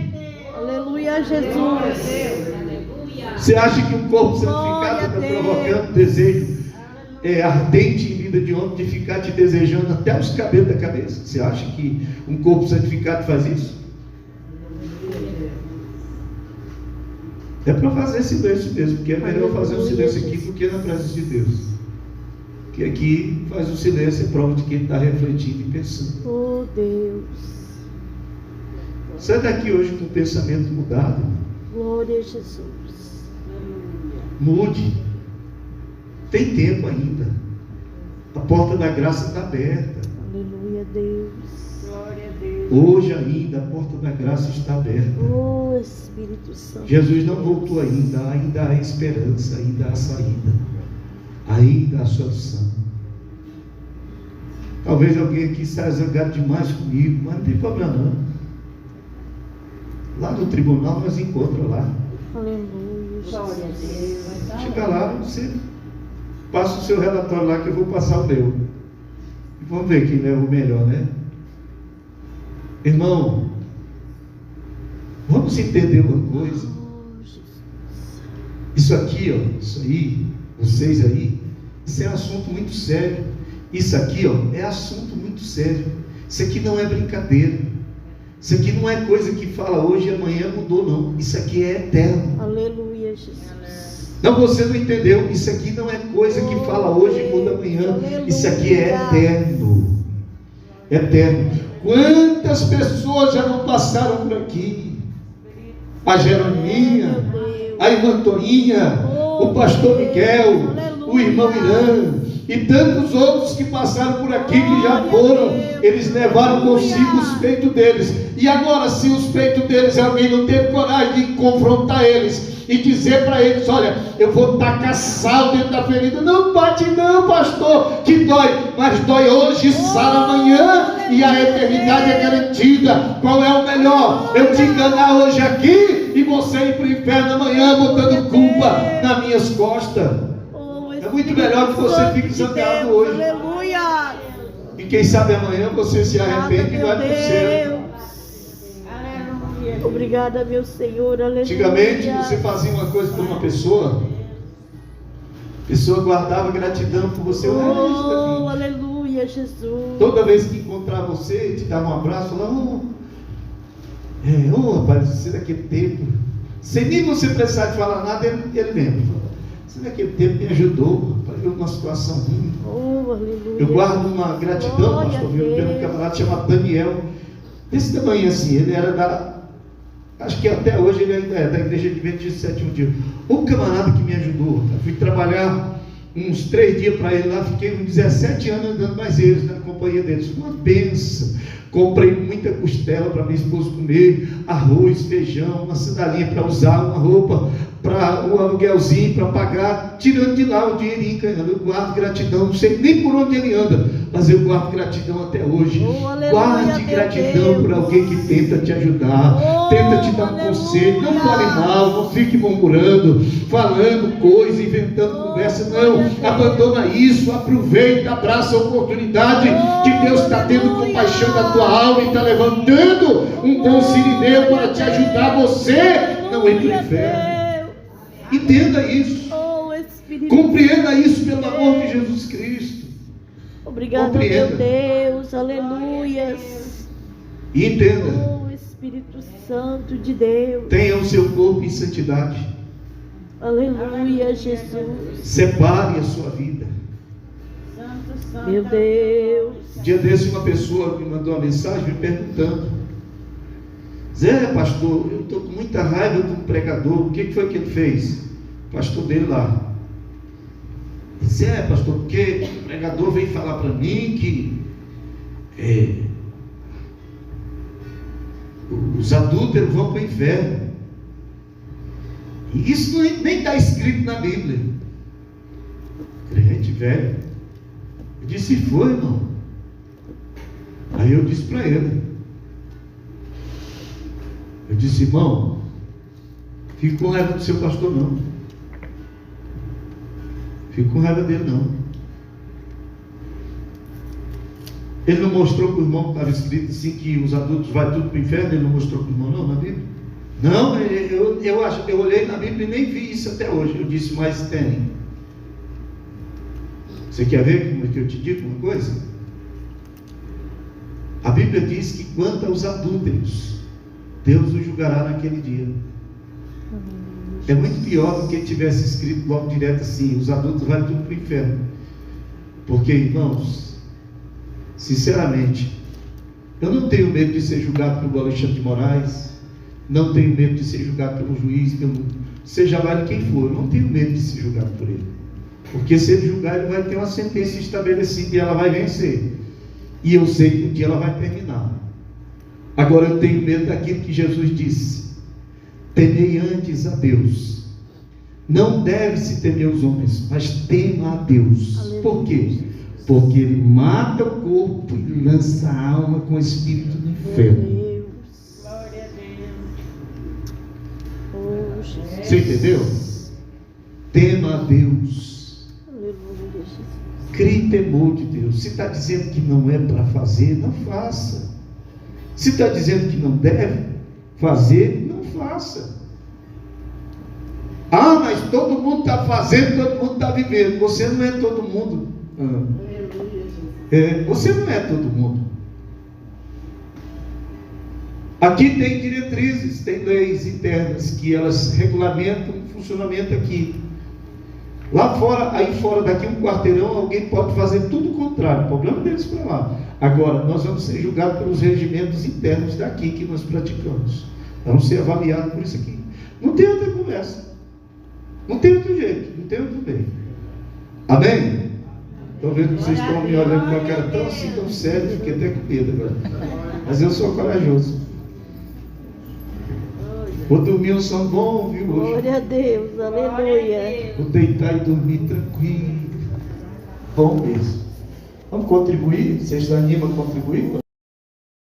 Aleluia, Jesus. Você acha que o corpo santificado está provocando desejo ardente em vida de homem, de ficar te desejando até os cabelos da cabeça? Você acha que um corpo santificado faz isso? É para fazer silêncio mesmo, porque é melhor fazer um silêncio aqui do que na presença de Deus. Que aqui faz o silêncio, é prova de que ele está refletindo e pensando. Oh Deus. Sai daqui hoje com o pensamento mudado. Glória a Jesus. Mude. Tem tempo ainda. A porta da graça está aberta. Aleluia, Deus. Glória a Deus. Hoje ainda a porta da graça está aberta. Oh Espírito Santo. Jesus não voltou ainda há esperança, ainda há saída, ainda há solução. Talvez alguém aqui saia zangado demais comigo, mas não tem problema não. Lá no tribunal nós encontramos lá. Aleluia, Jesus. Chega lá, você passa o seu relatório lá que eu vou passar o meu. E vamos ver quem leva o melhor, né? Irmão, vamos entender uma coisa. Isso aqui, ó, isso aí, vocês aí, isso é assunto muito sério. Isso aqui, ó, é assunto muito sério. Isso aqui não é brincadeira. Isso aqui não é coisa que fala hoje e amanhã mudou, não. Isso aqui é eterno. Aleluia, Jesus. Não, você não entendeu. Isso aqui não é coisa que fala hoje e muda amanhã. Isso aqui é eterno. Eterno. Quantas pessoas já não passaram por aqui? A Jeroninha, a irmã Toninha, o pastor Miguel, o irmão Irã e tantos outros que passaram por aqui, que já foram. Eles levaram consigo os peitos deles. E agora, se os peitos deles, alguém não teve coragem de confrontar eles e dizer para eles: olha, eu vou tacar sal dentro da ferida. Não bate não, pastor, que dói. Mas dói hoje, sara amanhã, e a eternidade é garantida. Qual é o melhor? Eu te enganar hoje aqui e você ir para o inferno amanhã botando culpa nas minhas costas. É muito melhor que você fique zangado hoje. Aleluia. E quem sabe amanhã você se arrepende e vai para o céu. Obrigada, meu Senhor. Aleluia. Antigamente você fazia uma coisa por uma pessoa, a pessoa guardava gratidão por você. Oh, aleluia, Jesus. Toda vez que encontrar você, te dar um abraço, falava: rapaz, você daquele tempo, sem nem você precisar de falar nada, ele lembra. Você naquele tempo me ajudou para ver uma situação ruim. Oh, aleluia. Eu guardo uma gratidão, pastor, pelo um camarada chamado Daniel, desse tamanho assim. Ele era acho que até hoje ele ainda é da igreja Adventista do Sétimo Dia. O camarada que me ajudou. Eu fui trabalhar uns 3 dias para ele lá, fiquei uns 17 anos andando mais eles na companhia deles. Uma benção. Comprei muita costela para minha esposa comer, arroz, feijão, uma sandalinha para usar, uma roupa para o aluguelzinho para pagar, tirando de lá o dinheirinho. Eu guardo gratidão, não sei nem por onde ele anda, mas eu guardo gratidão até hoje. Guarde gratidão por alguém que tenta te ajudar, tenta te dar um conselho. Não fale mal, não fique murmurando, falando coisa, inventando conversa. Não, abandona isso, aproveita, abraça a oportunidade que Deus está tendo compaixão da tua alma e está levantando um bom sirineu para te ajudar. Você não ir para o inferno. Entenda isso. Compreenda isso pelo amor de Jesus Cristo. Obrigado, meu Deus. Aleluias. E entenda. Oh, Espírito Santo de Deus. Tenha o seu corpo em santidade. Aleluia, Jesus. Separe a sua vida. Meu Deus. Um dia desse uma pessoa me mandou uma mensagem me perguntando: Zé, pastor, eu estou com muita raiva do pregador. O que foi que ele fez? O pastor dele lá. Zé, pastor, porque o pregador veio falar para mim que os adúlteros vão para o inferno. E isso nem está escrito na Bíblia. Crente velho. Eu disse: foi, irmão. Aí eu disse para ele: Eu disse: irmão, fique com raiva do seu pastor não. Fique com raiva dele não. Ele não mostrou para o irmão que estava escrito assim que os adultos vai tudo para o inferno. Ele não mostrou para o irmão não na Bíblia. Não, eu olhei na Bíblia e nem vi isso até hoje. Eu disse: mas tem. Você quer ver como é que eu te digo uma coisa? A Bíblia diz que quanto aos adúlteros, Deus os julgará naquele dia. É muito pior do que tivesse escrito logo direto assim: os adultos vão tudo para o inferno. Porque, irmãos, sinceramente, eu não tenho medo de ser julgado pelo Alexandre de Moraes, não tenho medo de ser julgado pelo juiz, seja lá quem for. Eu não tenho medo de ser julgado por ele, porque se ele julgar, ele vai ter uma sentença estabelecida e ela vai vencer, e eu sei que um dia ela vai terminar. Agora eu tenho medo daquilo que Jesus disse: temei antes a Deus. Não deve-se temer os homens, mas tema a Deus. Por quê? Porque ele mata o corpo e lança a alma com o espírito do inferno. Glória a Deus. Você entendeu? Tema a Deus. Aleluia, Jesus. Crie temor de Deus. Se está dizendo que não é para fazer, não faça. Se está dizendo que não deve fazer, não faça. Ah, mas todo mundo está fazendo, todo mundo está vivendo. Você não é todo mundo. Você não é todo mundo. Aqui tem diretrizes, tem leis internas que elas regulamentam o funcionamento aqui. Lá fora, aí fora daqui um quarteirão, alguém pode fazer tudo o contrário. O problema deles para lá. Agora, nós vamos ser julgados pelos regimentos internos daqui que nós praticamos. Vamos ser avaliados por isso aqui. Não tem outra conversa. Não tem outro jeito, não tem outro meio. Amém? Estou vendo que vocês estão me olhando com uma cara tão assim, tão séria, fiquei até com medo agora. Mas eu sou corajoso. Vou dormir um sono bom, viu, hoje? Glória a Deus, aleluia. Vou deitar e dormir tranquilo. Bom mesmo. Vamos contribuir? Vocês animam a contribuir?